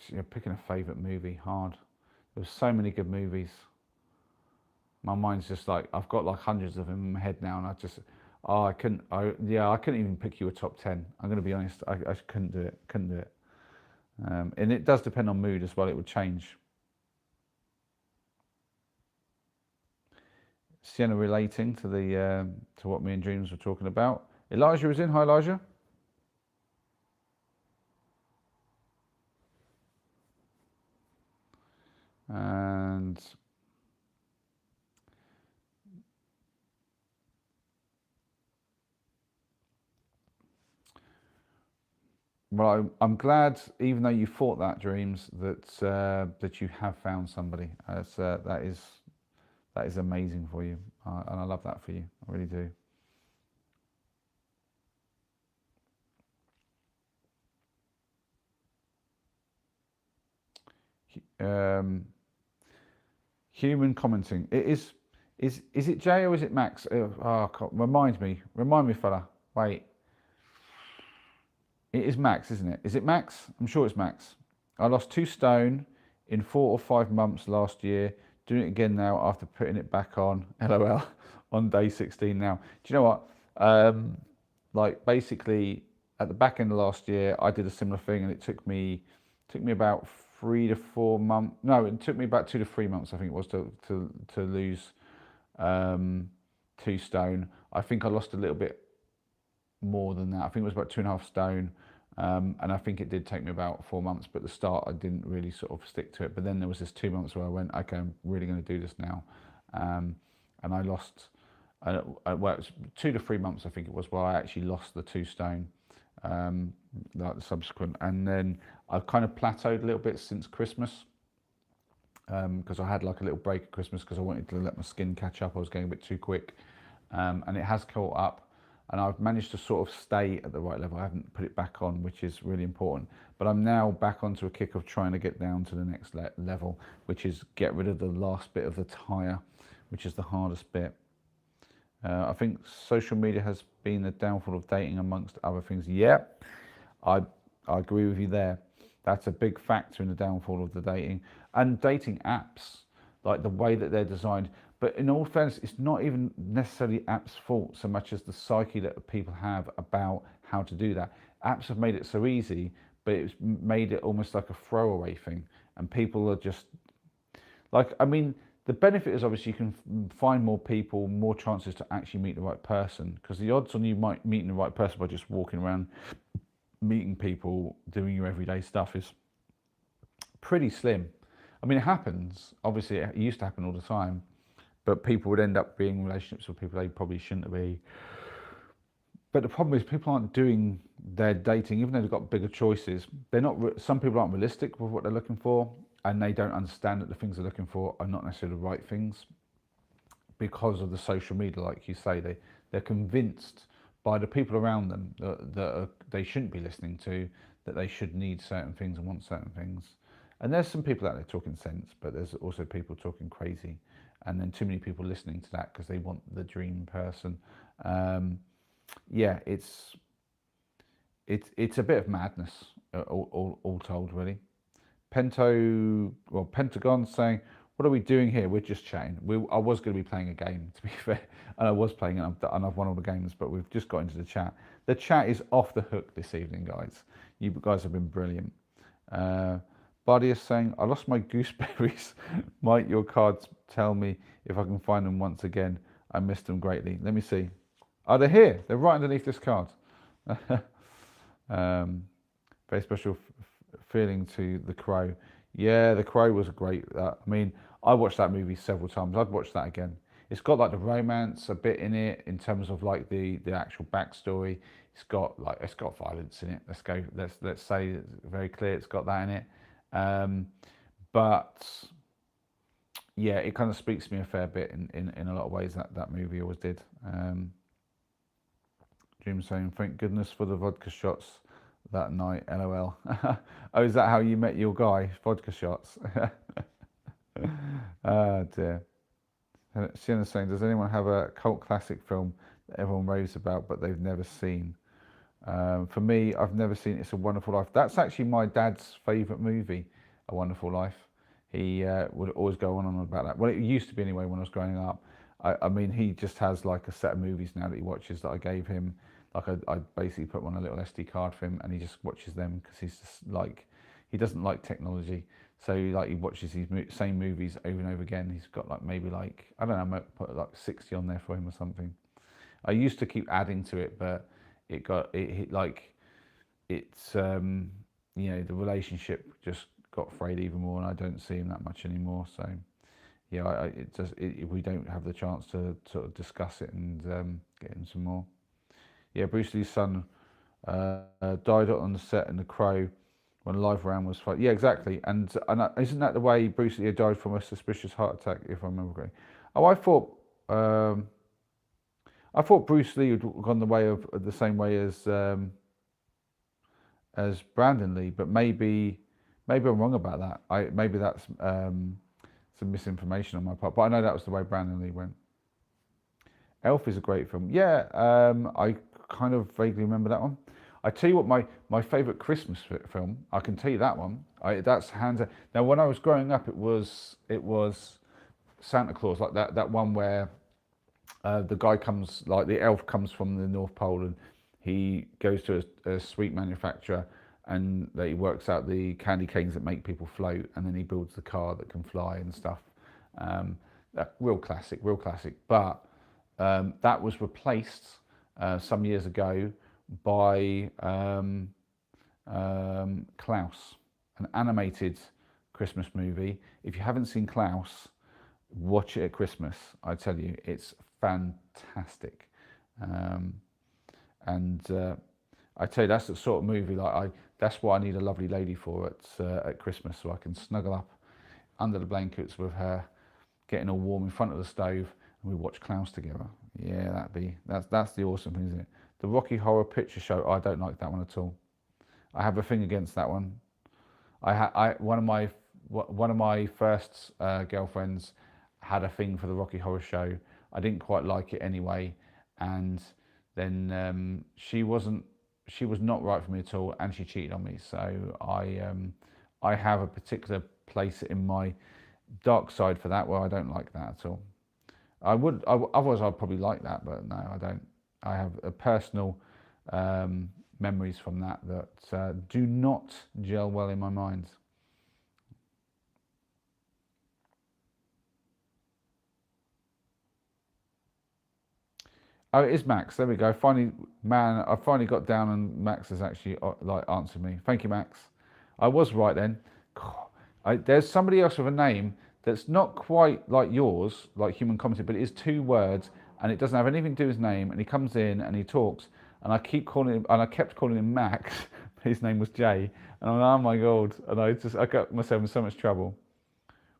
you know, picking a favourite movie hard. There's so many good movies. My mind's just like, I've got like hundreds of them in my head now, and I couldn't even pick you a top 10. I'm going to be honest, I couldn't do it. And it does depend on mood as well. It would change. Sienna relating to to what me and Dreams were talking about. Elijah is in. Hi, Elijah. And and well, I'm glad, even though you fought that, Dreams, that you have found somebody. That is amazing for you, and I love that for you. I really do. Um, Human commenting. It is. Is it Jay or is it Max? Remind me, fella. Wait. It is Max, isn't it? Is it Max? I'm sure it's Max. I lost 2 stone in 4 or 5 months last year. Doing it again now after putting it back on. LOL. On day 16 now. Do you know what? Like basically at the back end of last year, I did a similar thing, and it took me about 3 to 4 months. No, it took me about 2 to 3 months, I think it was, to lose 2 stone. I think I lost a little bit more than that. I think it was about 2.5 stone. And I think it did take me about 4 months, but at the start I didn't really sort of stick to it. But then there was this 2 months where I went, okay, I'm really going to do this now. And I lost, well, it was 2 to 3 months, I think it was, where I actually lost the 2 stone, like the subsequent. And then I've kind of plateaued a little bit since Christmas, because I had like a little break at Christmas because I wanted to let my skin catch up. I was going a bit too quick, and it has caught up, and I've managed to sort of stay at the right level. I haven't put it back on, which is really important. But I'm now back onto a kick of trying to get down to the next level, which is get rid of the last bit of the tire, which is the hardest bit. I think social media has been the downfall of dating, amongst other things. Yep, I agree with you there. That's a big factor in the downfall of the dating and dating apps, like the way that they're designed. But in all fairness, it's not even necessarily apps' fault so much as the psyche that people have about how to do that. Apps have made it so easy, but it's made it almost like a throwaway thing, and people are just like, I mean, the benefit is obviously you can find more people, more chances to actually meet the right person, because the odds on you might meeting the right person by just walking around meeting people doing your everyday stuff is pretty slim. I mean, it happens. Obviously, it used to happen all the time, but people would end up being in relationships with people they probably shouldn't be. But the problem is, people aren't doing their dating, even though they've got bigger choices. They're not. Some people aren't realistic with what they're looking for, and they don't understand that the things they're looking for are not necessarily the right things because of the social media. Like you say, they're convinced by the people around them that they shouldn't be listening to, that they should need certain things and want certain things. And there's some people out there talking sense, but there's also people talking crazy, and then too many people listening to that because they want the dream person. Yeah, it's a bit of madness, all told, really. Pentagon saying, "What are we doing here? We're just chatting." I was going to be playing a game, to be fair, and I was playing it, and I've won all the games, but we've just got into the chat. The chat is off the hook this evening, guys. You guys have been brilliant. Buddy is saying, "I lost my gooseberries. Might your cards tell me if I can find them once again? I missed them greatly." Let me see. Oh, they're here. They're right underneath this card. Very special feeling to The Crow. Yeah, The Crow was great. I mean, I watched that movie several times. I'd watch that again. It's got like the romance a bit in it in terms of like the actual backstory. It's got violence in it. Let's say it's very clear it's got that in it. But yeah, it kind of speaks to me a fair bit in a lot of ways. That movie always did. Jim saying, "Thank goodness for the vodka shots that night." LOL. Oh, is that how you met your guy? Vodka shots. Oh dear. Sienna's saying, "Does anyone have a cult classic film that everyone raves about but they've never seen?" For me, I've never seen It's a Wonderful Life. That's actually my dad's favourite movie, A Wonderful Life. He would always go on and on about that. Well, it used to be anyway when I was growing up. I mean, he just has like a set of movies now that he watches that I gave him. Like I basically put one on a little SD card for him, and he just watches them because he's just like, he doesn't like technology. So like he watches these same movies over and over again. He's got like maybe like, I don't know, I might put like 60 on there for him or something. I used to keep adding to it, but it's the relationship just got frayed even more, and I don't see him that much anymore. So yeah, it just we don't have the chance to sort of discuss it and get in some more. Yeah, Bruce Lee's son died on the set in The Crow when a live round was fight. Yeah, exactly. And isn't that the way Bruce Lee died from a suspicious heart attack, if I remember correctly? Oh, um, I thought Bruce Lee had gone the way of the same way as Brandon Lee, but maybe I'm wrong about that. Maybe that's some misinformation on my part, but I know that was the way Brandon Lee went. Elf is a great film. Yeah, I kind of vaguely remember that one. I tell you what, my favourite Christmas film. I can tell you that one. That's hands down. Now, when I was growing up, it was Santa Claus, like that one where the guy comes, like the elf comes from the North Pole, and he goes to a sweet manufacturer, and he works out the candy canes that make people float, and then he builds the car that can fly and stuff. Um, real classic, real classic. But that was replaced some years ago by Klaus, an animated Christmas movie. If you haven't seen Klaus, watch it at Christmas. I tell you, it's fantastic. Um, and I tell you, that's the sort of movie that's what I need a lovely lady for at Christmas, so I can snuggle up under the blankets with her, getting all warm in front of the stove, and we watch Klaus together. Yeah, that's the awesome thing, isn't it? The Rocky Horror Picture Show. I don't like that one at all. I have a thing against that one. One of my first girlfriends had a thing for the Rocky Horror Show. I didn't quite like it anyway, and then she was not right for me at all, and she cheated on me. So I have a particular place in my dark side for that, where I don't like that at all. Otherwise I'd probably like that, but no, I don't. I have a personal memories from that do not gel well in my mind. Oh, it is Max. There we go. Finally, man, I finally got down, and Max has actually like answered me. Thank you, Max. I was right then. There's somebody else with a name that's not quite like yours, like Human Comedy, but it is two words, and it doesn't have anything to do with his name. And he comes in and he talks, and I kept calling him Max. His name was Jay, and I'm like, oh my god! And I got myself in so much trouble.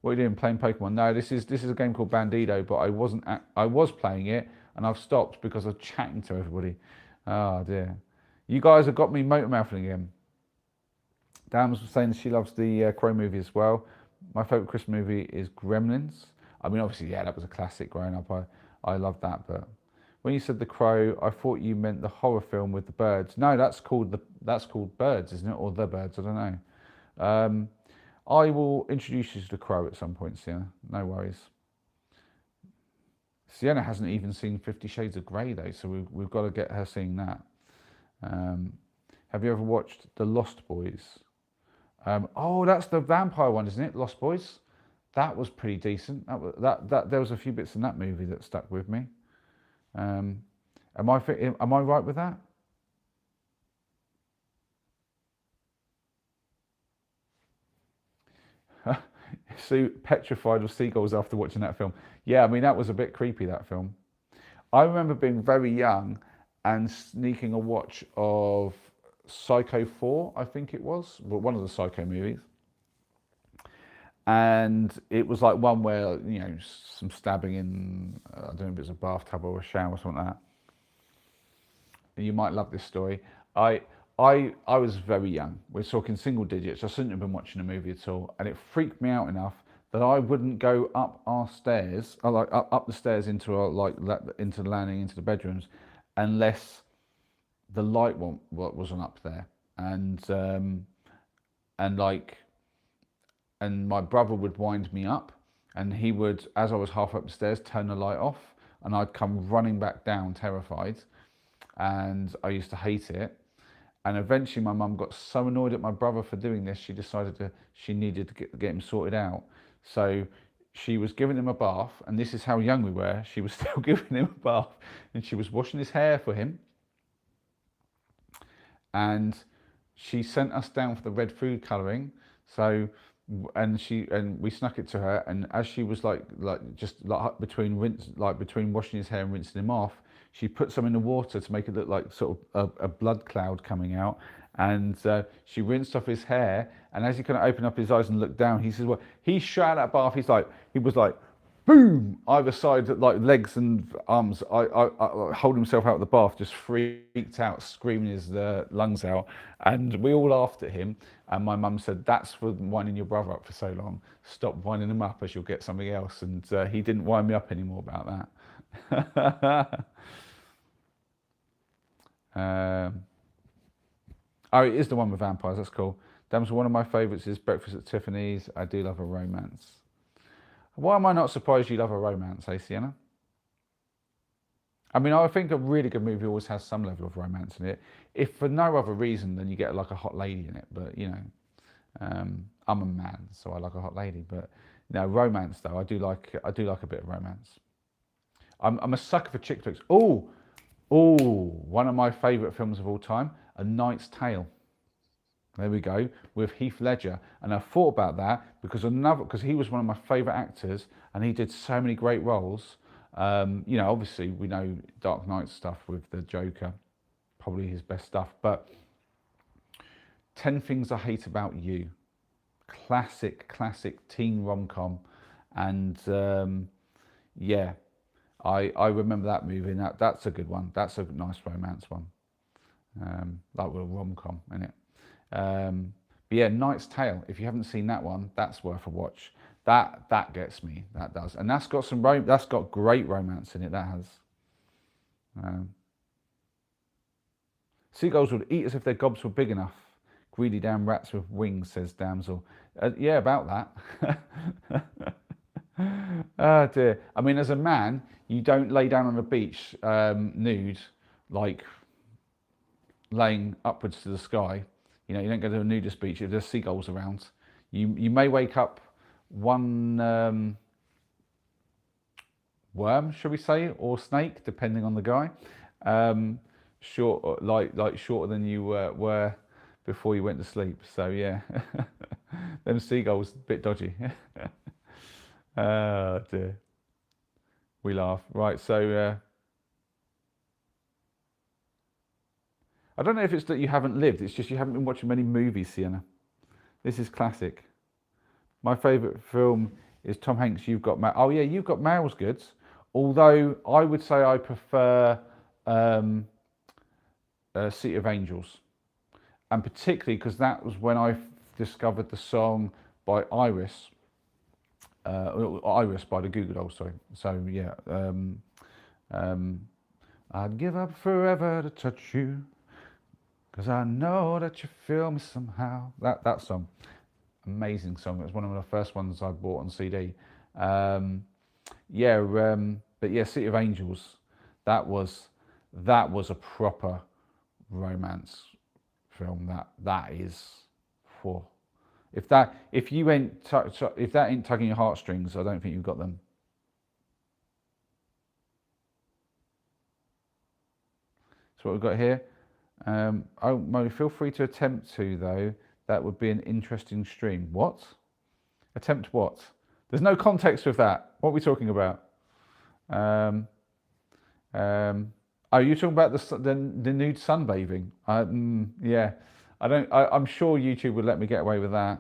What are you doing? Playing Pokemon? No, this is a game called Bandido, but I was playing it, and I've stopped because of chatting to everybody. Oh dear. You guys have got me motor mouthing again. Dan was saying she loves the Crow movie as well. My favourite Christmas movie is Gremlins. I mean, obviously, yeah, that was a classic growing up. I loved that. But when you said The Crow, I thought you meant the horror film with the birds. No, that's called Birds, isn't it? Or The Birds, I don't know. I will introduce you to The Crow at some point, Sienna. No worries. Sienna hasn't even seen 50 Shades of Grey, though, so we've got to get her seeing that. Have you ever watched The Lost Boys? Oh, that's the vampire one, isn't it? Lost Boys. That was pretty decent. There was a few bits in that movie that stuck with me. Am I right with that? So petrified of seagulls after watching that film. Yeah, I mean that was a bit creepy, that film. I remember being very young and sneaking a watch of Psycho 4, I think it was, but one of the Psycho movies. And it was like one where, some stabbing in, I don't know if it's a bathtub or a shower or something like that. And you might love this story. I was very young. We're talking single digits. I shouldn't have been watching a movie at all. And it freaked me out enough that I wouldn't go up our stairs, like up the stairs into into the landing, into the bedrooms, unless the light wasn't up there. And my brother would wind me up, and he would, as I was half up the stairs, turn the light off, and I'd come running back down terrified, and I used to hate it. And eventually my mum got so annoyed at my brother for doing this, she needed to get him sorted out. So she was giving him a bath, and this is how young we were. She was still giving him a bath, and she was washing his hair for him. And she sent us down for the red food colouring. So and we snuck it to her, and as she was just like between washing his hair and rinsing him off, she put some in the water to make it look like sort of a blood cloud coming out, and she rinsed off his hair, and as he kind of opened up his eyes and looked down, he says, well, he shot out that bath, he was like boom, either side, like legs and arms. I hold himself out of the bath, just freaked out, screaming his lungs out, and we all laughed at him. And my mum said, "That's for winding your brother up for so long. Stop winding him up, as you'll get something else." And he didn't wind me up anymore about that. Oh, it is the one with vampires. That's cool. Damsel, one of my favourites is Breakfast at Tiffany's. I do love a romance. Why am I not surprised you love a romance, eh, Sienna? I mean, I think a really good movie always has some level of romance in it. If for no other reason than you get like a hot lady in it. But, you know, I'm a man, so I like a hot lady. But, you know, romance, though, I do like a bit of romance. I'm a sucker for chick flicks. Oh, one of my favourite films of all time, A Knight's Tale. There we go, with Heath Ledger. And I thought about that because he was one of my favourite actors, and he did so many great roles. You know, obviously we know Dark Knight stuff with the Joker, probably his best stuff. But 10 Things I Hate About You, classic teen rom-com, and yeah, I remember that movie. And that's a good one. That's a nice romance one, like with a rom-com in it. But yeah, Knight's Tale. If you haven't seen that one, that's worth a watch. That gets me. That does, and that's got great romance in it. That has. Seagulls would eat as if their gobs were big enough. Greedy damn rats with wings, says Damsel. Yeah, about that. Oh dear. I mean, as a man, you don't lay down on the beach nude, like laying upwards to the sky. You know, you don't go to a nudist beach if there's seagulls around. You may wake up one worm, shall we say, or snake, depending on the guy, shorter than you were before you went to sleep. So yeah, them seagulls, a bit dodgy. Oh dear, we laugh. Right, so I don't know if it's that you haven't lived, it's just you haven't been watching many movies, Sienna. This is classic. My favourite film is Tom Hanks' You've Got Mail. Oh yeah, You've Got Mail's good. Although I would say I prefer City of Angels. And particularly because that was when I discovered the song by Iris. Iris by the Goo Goo Dolls, sorry. So yeah, I'd give up forever to touch you, 'cause I know that you feel me somehow. That song, amazing song. It was one of the first ones I bought on CD. But yeah, City of Angels, that was a proper romance film. That is for if that ain't tugging your heartstrings, I don't think you've got them. So what we've got here. Oh, Mo, feel free to attempt to, though. That would be an interesting stream. What? Attempt what? There's no context with that. What are we talking about? Oh, you're talking about the nude sunbathing. Yeah, I'm sure YouTube would let me get away with that.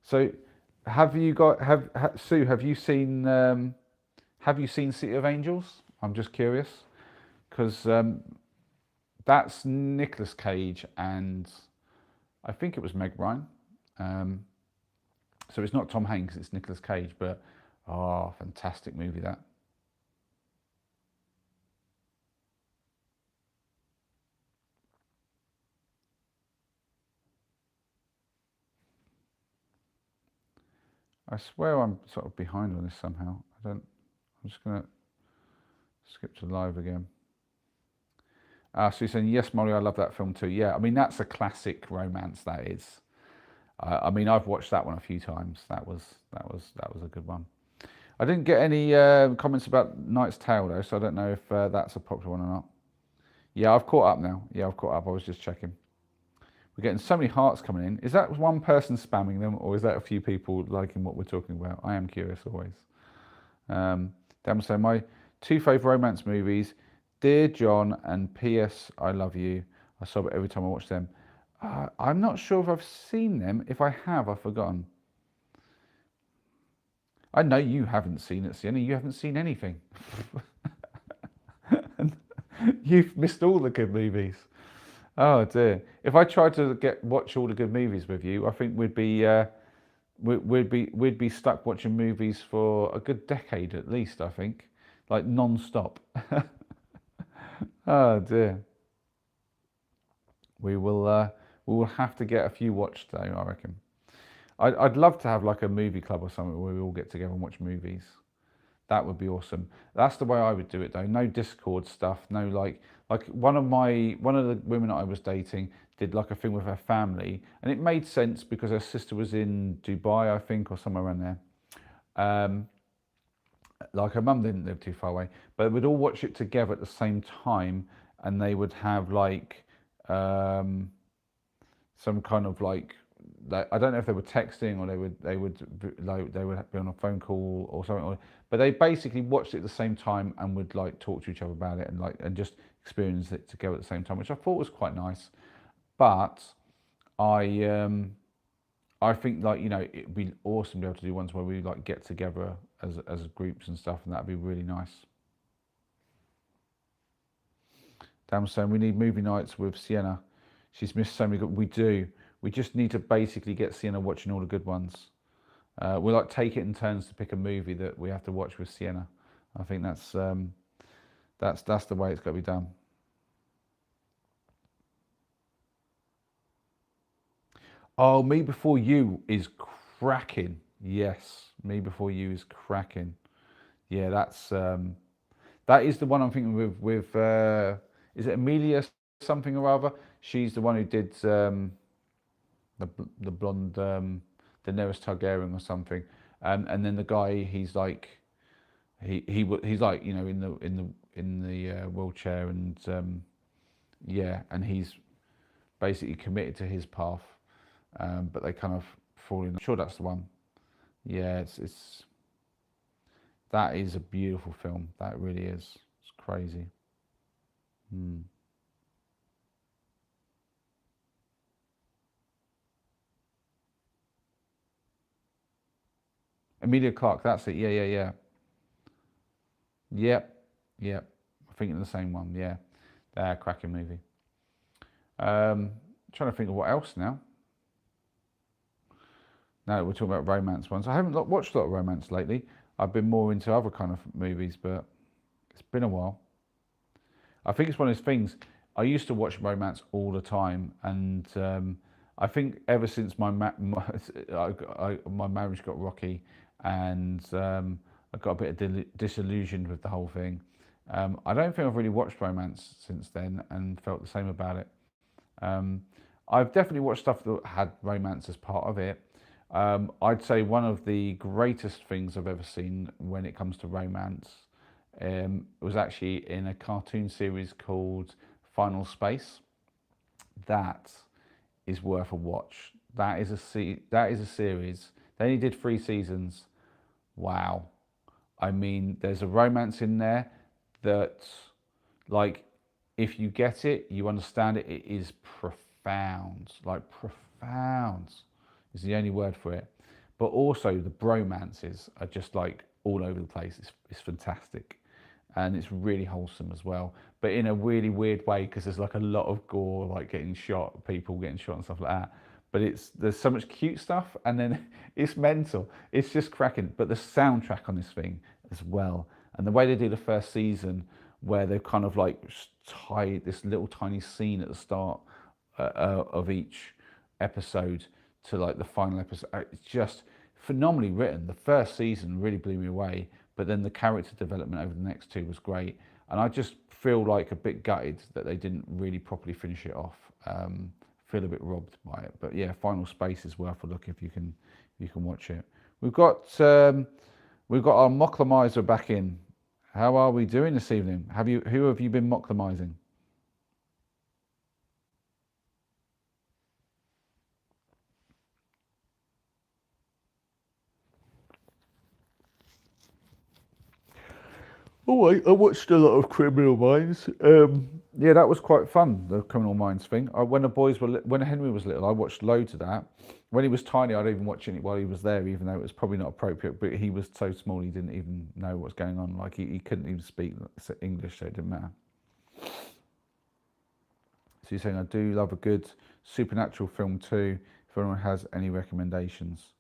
So, Sue? Have you seen City of Angels? I'm just curious because that's Nicolas Cage and I think it was Meg Ryan. So it's not Tom Hanks, it's Nicolas Cage, but fantastic movie that. I swear I'm sort of behind on this somehow. I'm just gonna skip to live again. So you're saying, yes, Molly, I love that film too. Yeah, I mean, that's a classic romance, that is. I mean, I've watched that one a few times. That was a good one. I didn't get any comments about Knight's Tale though, so I don't know if that's a popular one or not. Yeah, I've caught up now. Yeah, I've caught up. I was just checking. We're getting so many hearts coming in. Is that one person spamming them, or is that a few people liking what we're talking about? I am curious always. Dan was saying, my two favourite romance movies, Dear John and P.S. I Love You. I sob every time I watch them. I'm not sure if I've seen them. If I have, I've forgotten. I know you haven't seen it, Sienna. You haven't seen anything. You've missed all the good movies. Oh dear! If I tried to watch all the good movies with you, I think we'd be stuck watching movies for a good decade at least. I think, like non-stop. Oh dear. We will have to get a few watched though, I reckon. I'd love to have like a movie club or something where we all get together and watch movies. That would be awesome. That's the way I would do it though. No Discord stuff. No like one of the women that I was dating did like a thing with her family, and it made sense because her sister was in Dubai, I think, or somewhere around there. Um, like her mum didn't live too far away, but we'd all watch it together at the same time, and they would have like um, some kind of like I don't know if they were texting or they would be on a phone call or something, but they basically watched it at the same time and would like talk to each other about it and just experience it together at the same time, which I thought was quite nice. But I think like it'd be awesome to be able to do ones where we like get together as groups and stuff, and that'd be really nice. Dan was saying we need movie nights with Sienna. She's missed so many good. We do. We just need to basically get Sienna watching all the good ones. We like take it in turns to pick a movie that we have to watch with Sienna. I think that's the way it's got to be done. Oh, Me Before You is cracking. Yes, Me Before You is cracking. Yeah, that is the one I'm thinking with. Is it Amelia something or other? She's the one who did the blonde Daenerys Targaryen or something, and then the guy he's like he's like in the wheelchair and yeah, and he's basically committed to his path, but they kind of fall in. I'm sure that's the one. Yeah, it's that is a beautiful film. That really is. It's crazy. Hmm. Emilia Clarke, that's it. Yeah, yeah, yeah. Yep, yep. I'm thinking the same one. Yeah, cracking movie. Trying to think of what else now. Now that we're talking about romance ones, I haven't watched a lot of romance lately. I've been more into other kind of movies, but it's been a while. I think it's one of those things. I used to watch romance all the time, and I think ever since my marriage got rocky, and I got a bit disillusioned with the whole thing. I don't think I've really watched romance since then, and felt the same about it. Um, I've definitely watched stuff that had romance as part of it. I'd say one of the greatest things I've ever seen when it comes to romance was actually in a cartoon series called Final Space. That is worth a watch. That is a series. They only did 3 seasons. Wow. I mean, there's a romance in there that, like, if you get it, you understand it. It is profound, like profound is the only word for it. But also the bromances are just like all over the place. It's fantastic, and it's really wholesome as well, but in a really weird way because there's like a lot of gore, like people getting shot and stuff like that. But there's so much cute stuff, and then it's mental. It's just cracking. But the soundtrack on this thing as well, and the way they do the first season, where they've kind of like tied this little tiny scene at the start of each episode to like the final episode. It's just phenomenally written. The first season really blew me away, but then the character development over the next two was great. And I just feel like a bit gutted that they didn't really properly finish it off. Feel a bit robbed by it. But yeah, Final Space is worth a look if you can watch it. We've got our Mocklemizer back in. How are we doing this evening? Who have you been Mocklemizing? Oh, I watched a lot of Criminal Minds. Yeah, that was quite fun. The Criminal Minds thing. When the boys were, when Henry was little, I watched loads of that. When he was tiny, I'd even watch it while he was there, even though it was probably not appropriate. But he was so small, he didn't even know what's going on. Like he couldn't even speak English, so it didn't matter. So you're saying I do love a good supernatural film too. If anyone has any recommendations,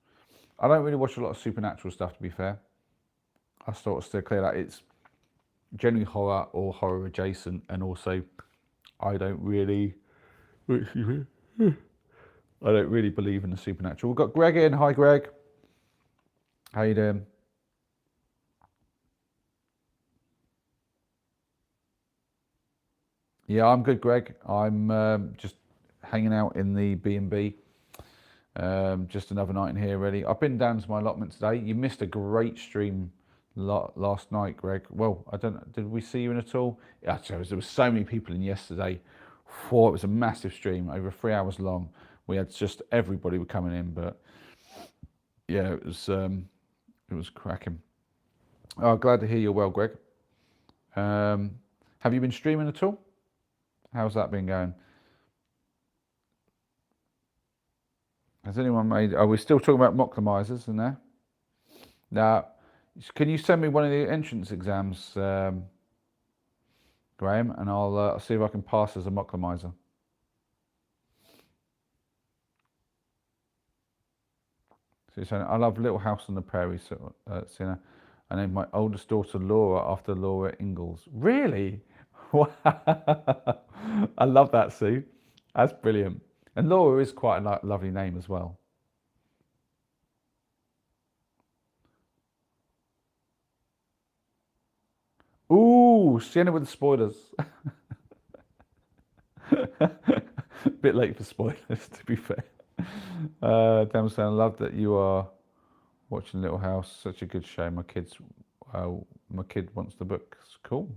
I don't really watch a lot of supernatural stuff. To be fair, I sort of steer clear that it's generally horror or horror adjacent, and also I don't really, excuse me, I don't really believe in the supernatural. We've got Greg in. Hi, Greg. How you doing? Yeah, I'm good, Greg. I'm just hanging out in the B&B. Just another night in here, really. I've been down to my allotment today. You missed a great stream last night, Greg. Well, I don't know. Did we see you in at all? Yeah, there was so many people in yesterday. It was a massive stream, over 3 hours long. We had just everybody were coming in, but yeah, it was cracking. Oh, glad to hear you're well, Greg. Have you been streaming at all? How's that been going? Has anyone made? Are we still talking about mocklemisers in there? Now, can you send me one of the entrance exams, Graham, and I'll see if I can pass as a mocklemiser. So you're saying, I love Little House on the Prairie, Sinner. I named my oldest daughter Laura after Laura Ingalls. Really? Wow. I love that, Sue. That's brilliant. And Laura is quite a lovely name as well. Ooh, Sienna with the spoilers. Bit late for spoilers, to be fair. Damson, I love that you are watching Little House. Such a good show. My kid wants the book. It's cool.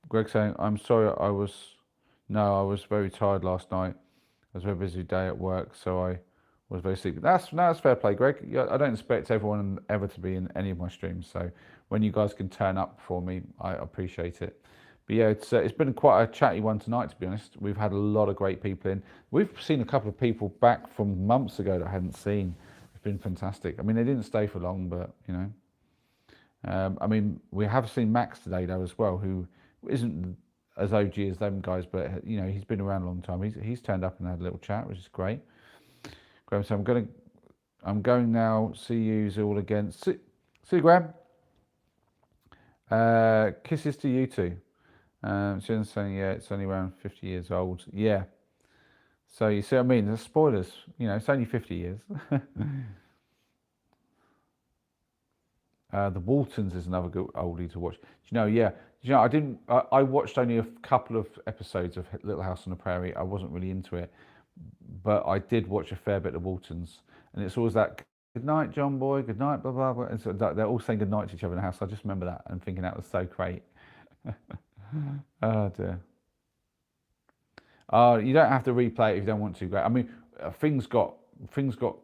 Greg saying, I'm sorry, I was very tired last night. It was a very busy day at work, so I was very sleepy. That's fair play, Greg. Yeah, I don't expect everyone ever to be in any of my streams, so when you guys can turn up for me, I appreciate it. But yeah, it's been quite a chatty one tonight, to be honest. We've had a lot of great people in. We've seen a couple of people back from months ago that I hadn't seen. It's been fantastic. I mean, they didn't stay for long, but you know. I mean, we have seen Max today though as well, who isn't as OG as them guys, but you know he's been around a long time. He's turned up and had a little chat, which is great. Graham, so I'm going now. See you all again. See you, Graham. Kisses to you too. She's saying, yeah, it's only around 50 years old. Yeah. So you see what I mean? The spoilers. You know, it's only 50 years. The Waltons is another good oldie to watch. Do you know? Yeah. Do you know? I didn't. I watched only a couple of episodes of Little House on the Prairie. I wasn't really into it, but I did watch a fair bit of Waltons, and it's always that good night, John Boy. Good night, blah blah blah. And so they're all saying good night to each other in the house. I just remember that and thinking that was so great. Oh dear. You don't have to replay it if you don't want to. Great. I mean, things got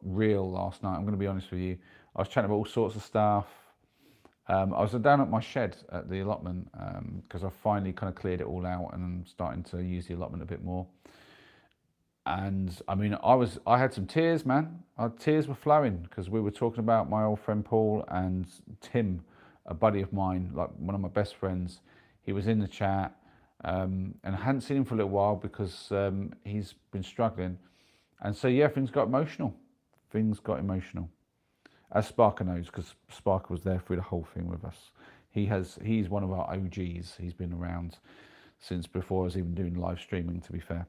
real last night. I'm going to be honest with you. I was chatting about all sorts of stuff. I was down at my shed at the allotment because I finally kind of cleared it all out and I'm starting to use the allotment a bit more. And I mean, I had some tears, man. Tears were flowing because we were talking about my old friend Paul and Tim, a buddy of mine, like one of my best friends. He was in the chat, and I hadn't seen him for a little while because he's been struggling. And so yeah, things got emotional. Things got emotional. As Sparker knows, because Sparker was there through the whole thing with us. He's one of our OGs. He's been around since before I was even doing live streaming, to be fair.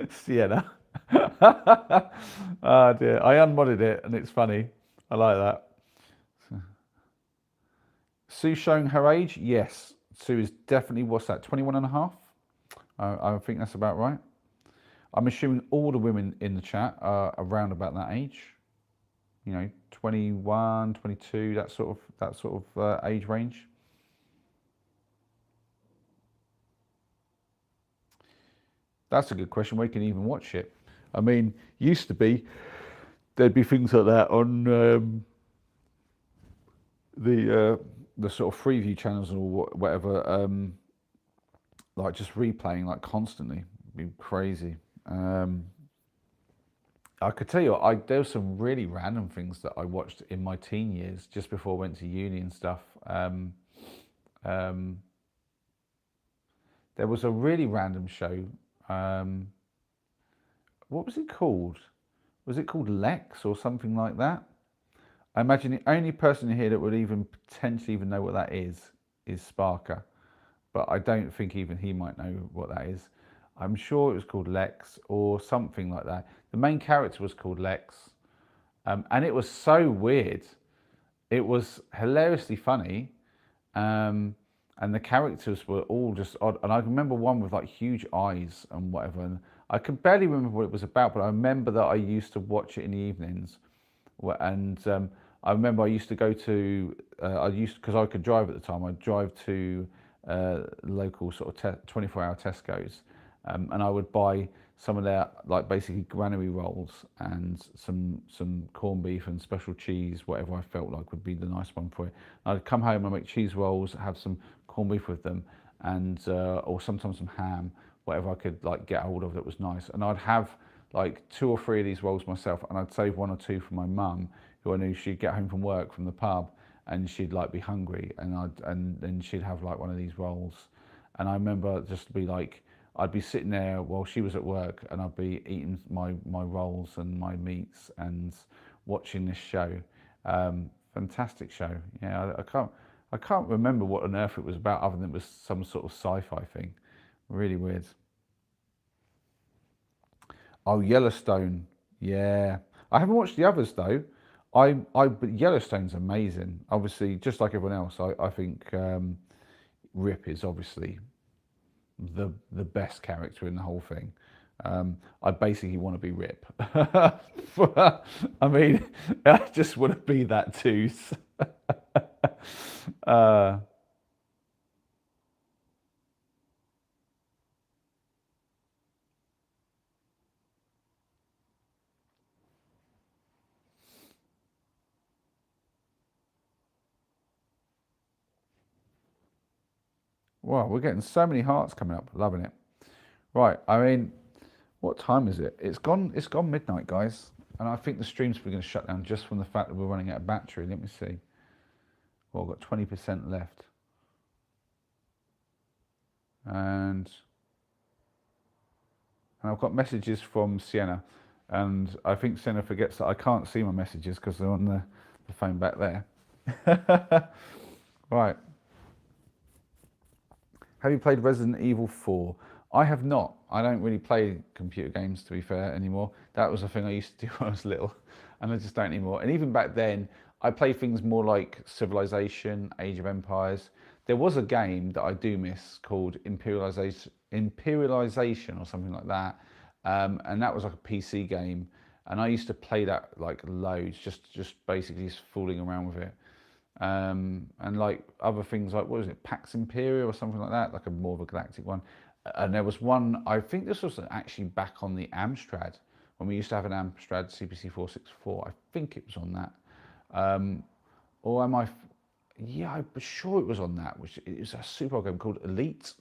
Sienna. Oh dear. I unmodded it and it's funny. I like that. Sue showing her age? Yes. Sue is definitely, what's that, 21 and a half? I think that's about right. I'm assuming all the women in the chat are around about that age. you know, 21, 22, that sort of age range. That's a good question. Where can you even watch it? I mean, used to be there'd be things like that on the sort of Freeview channels or whatever, like just replaying like constantly. It'd be crazy. Um, I could tell you, there were some really random things that I watched in my teen years, just before I went to uni and stuff. Um, there was a really random show. Um, what was it called? Was it called Lex or something like that? I imagine the only person here that would even potentially even know what that is Sparker, but I don't think even he might know what that is. I'm sure it was called Lex or something like that. The main character was called Lex, and it was so weird. It was hilariously funny, um, and the characters were all just odd. And I remember one with like huge eyes and whatever. And I can barely remember what it was about, but I remember that I used to watch it in the evenings. And I remember I used to go to, because I could drive at the time, I'd drive to local sort of 24-hour Tesco's, and I would buy some of their like basically granary rolls and some corned beef and special cheese, whatever I felt like would be the nice one for it. And I'd come home and make cheese rolls, have some corned beef with them, and or sometimes some ham, whatever I could like get hold of that was nice. And I'd have like 2 or 3 of these rolls myself, and I'd save 1 or 2 for my mum, who I knew she'd get home from work from the pub, and she'd like be hungry, and then she'd have like one of these rolls, and I remember just to be like, I'd be sitting there while she was at work, and I'd be eating my rolls and my meats and watching this show. Fantastic show. Yeah, I can't remember what on earth it was about, other than it was some sort of sci-fi thing. Really weird. Oh, Yellowstone. Yeah, I haven't watched the others though. But Yellowstone's amazing. Obviously, just like everyone else, I think Rip is obviously the best character in the whole thing. I basically want to be Rip. I mean, I just want to be that too. uh, wow, we're getting so many hearts coming up. Loving it. Right. I mean, what time is it? It's gone. It's gone midnight, guys. And I think the stream's probably going to shut down just from the fact that we're running out of battery. Let me see. Well, I've got 20% left. And I've got messages from Sienna. And I think Sienna forgets that I can't see my messages because they're on the phone back there. Right. Have you played Resident Evil 4? I have not. I don't really play computer games, to be fair, anymore. That was a thing I used to do when I was little, and I just don't anymore. And even back then, I played things more like Civilization, Age of Empires. There was a game that I do miss called Imperialization or something like that, and that was like a PC game. And I used to play that like loads, just basically just fooling around with it. And like other things like, what was it, Pax Imperia or something like that, like a more of a galactic one. And there was one, I think this was actually back on the Amstrad, when we used to have an Amstrad CPC 464. I think it was on that. Or am I? Yeah, I'm sure it was on that, which is a super game called Elite.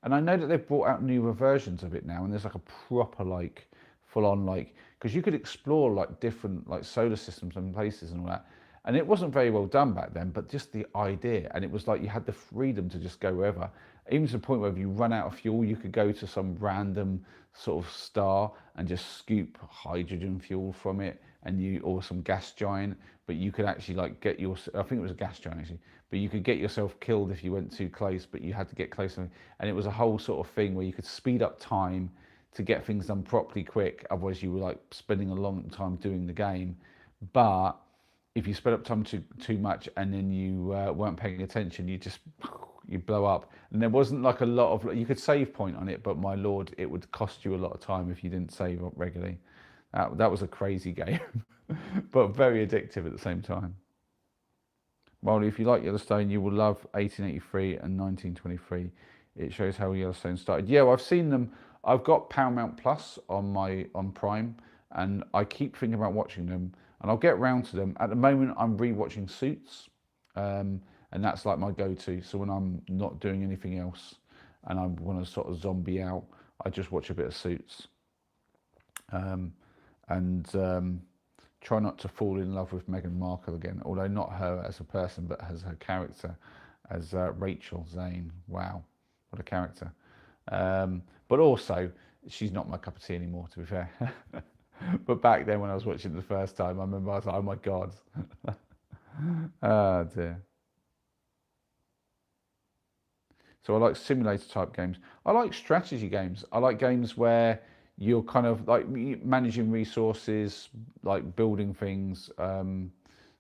And I know that they've brought out newer versions of it now, and there's like a proper like full on like, because you could explore like different like solar systems and places and all that. And it wasn't very well done back then, but just the idea, and it was like you had the freedom to just go wherever. Even to the point where if you run out of fuel, you could go to some random sort of star and just scoop hydrogen fuel from it, or some gas giant. But you could actually like get your, I think it was a gas giant actually, but you could get yourself killed if you went too close. But you had to get close, and it was a whole sort of thing where you could speed up time to get things done properly quick. Otherwise, you were like spending a long time doing the game. But if you sped up time too much and then you weren't paying attention, you blow up. And there wasn't like a lot of, you could save point on it, but my lord, it would cost you a lot of time if you didn't save up regularly. That was a crazy game, but very addictive at the same time. Molly, if you like Yellowstone, you will love 1883 and 1923. It shows how Yellowstone started. Yeah, well, I've seen them. I've got Paramount Plus on Prime, and I keep thinking about watching them, and I'll get round to them. At the moment, I'm rewatching Suits, and that's like my go-to. So when I'm not doing anything else, and I want to sort of zombie out, I just watch a bit of Suits, and try not to fall in love with Meghan Markle again, although not her as a person, but as her character, as Rachel Zane. Wow, what a character. But also, she's not my cup of tea anymore, to be fair. But back then when I was watching it the first time, I remember I was like, oh my God. Oh dear. So I like simulator type games. I like strategy games. I like games where you're kind of like managing resources, like building things.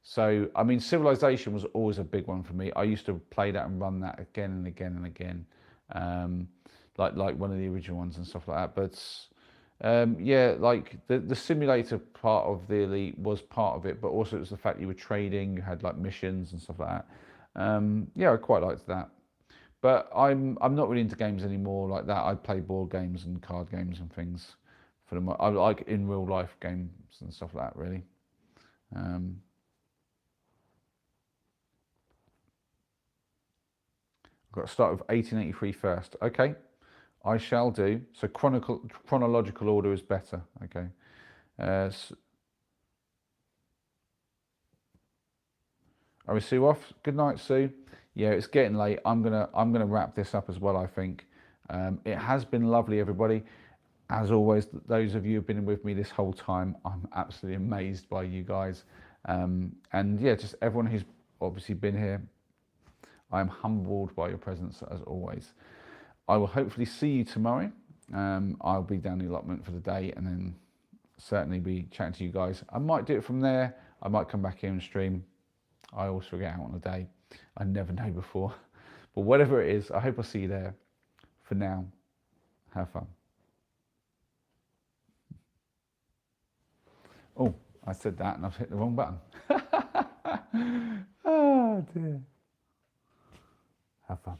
So I mean, Civilization was always a big one for me. I used to play that and run that again and again and again, um, like one of the original ones and stuff like that. But yeah, like the simulator part of the Elite was part of it, but also it was the fact you were trading, you had like missions and stuff like that. Yeah, I quite liked that. But I'm not really into games anymore like that. I play board games and card games and things for the I like in real life games and stuff like that really. Um, I've got to start with 1883 first. Okay, I shall do. So chronological order is better. Okay. So, are we Sue off? Good night, Sue. Yeah, it's getting late. I'm gonna wrap this up as well, I think. It has been lovely, everybody. As always, those of you who've been with me this whole time, I'm absolutely amazed by you guys. And yeah, just everyone who's obviously been here, I'm humbled by your presence as always. I will hopefully see you tomorrow. I'll be down the allotment for the day and then certainly be chatting to you guys. I might do it from there. I might come back here and stream. I always forget out on a day. I never know before. But whatever it is, I hope I'll see you there. For now, have fun. Oh, I said that and I've hit the wrong button. Oh dear. Have fun.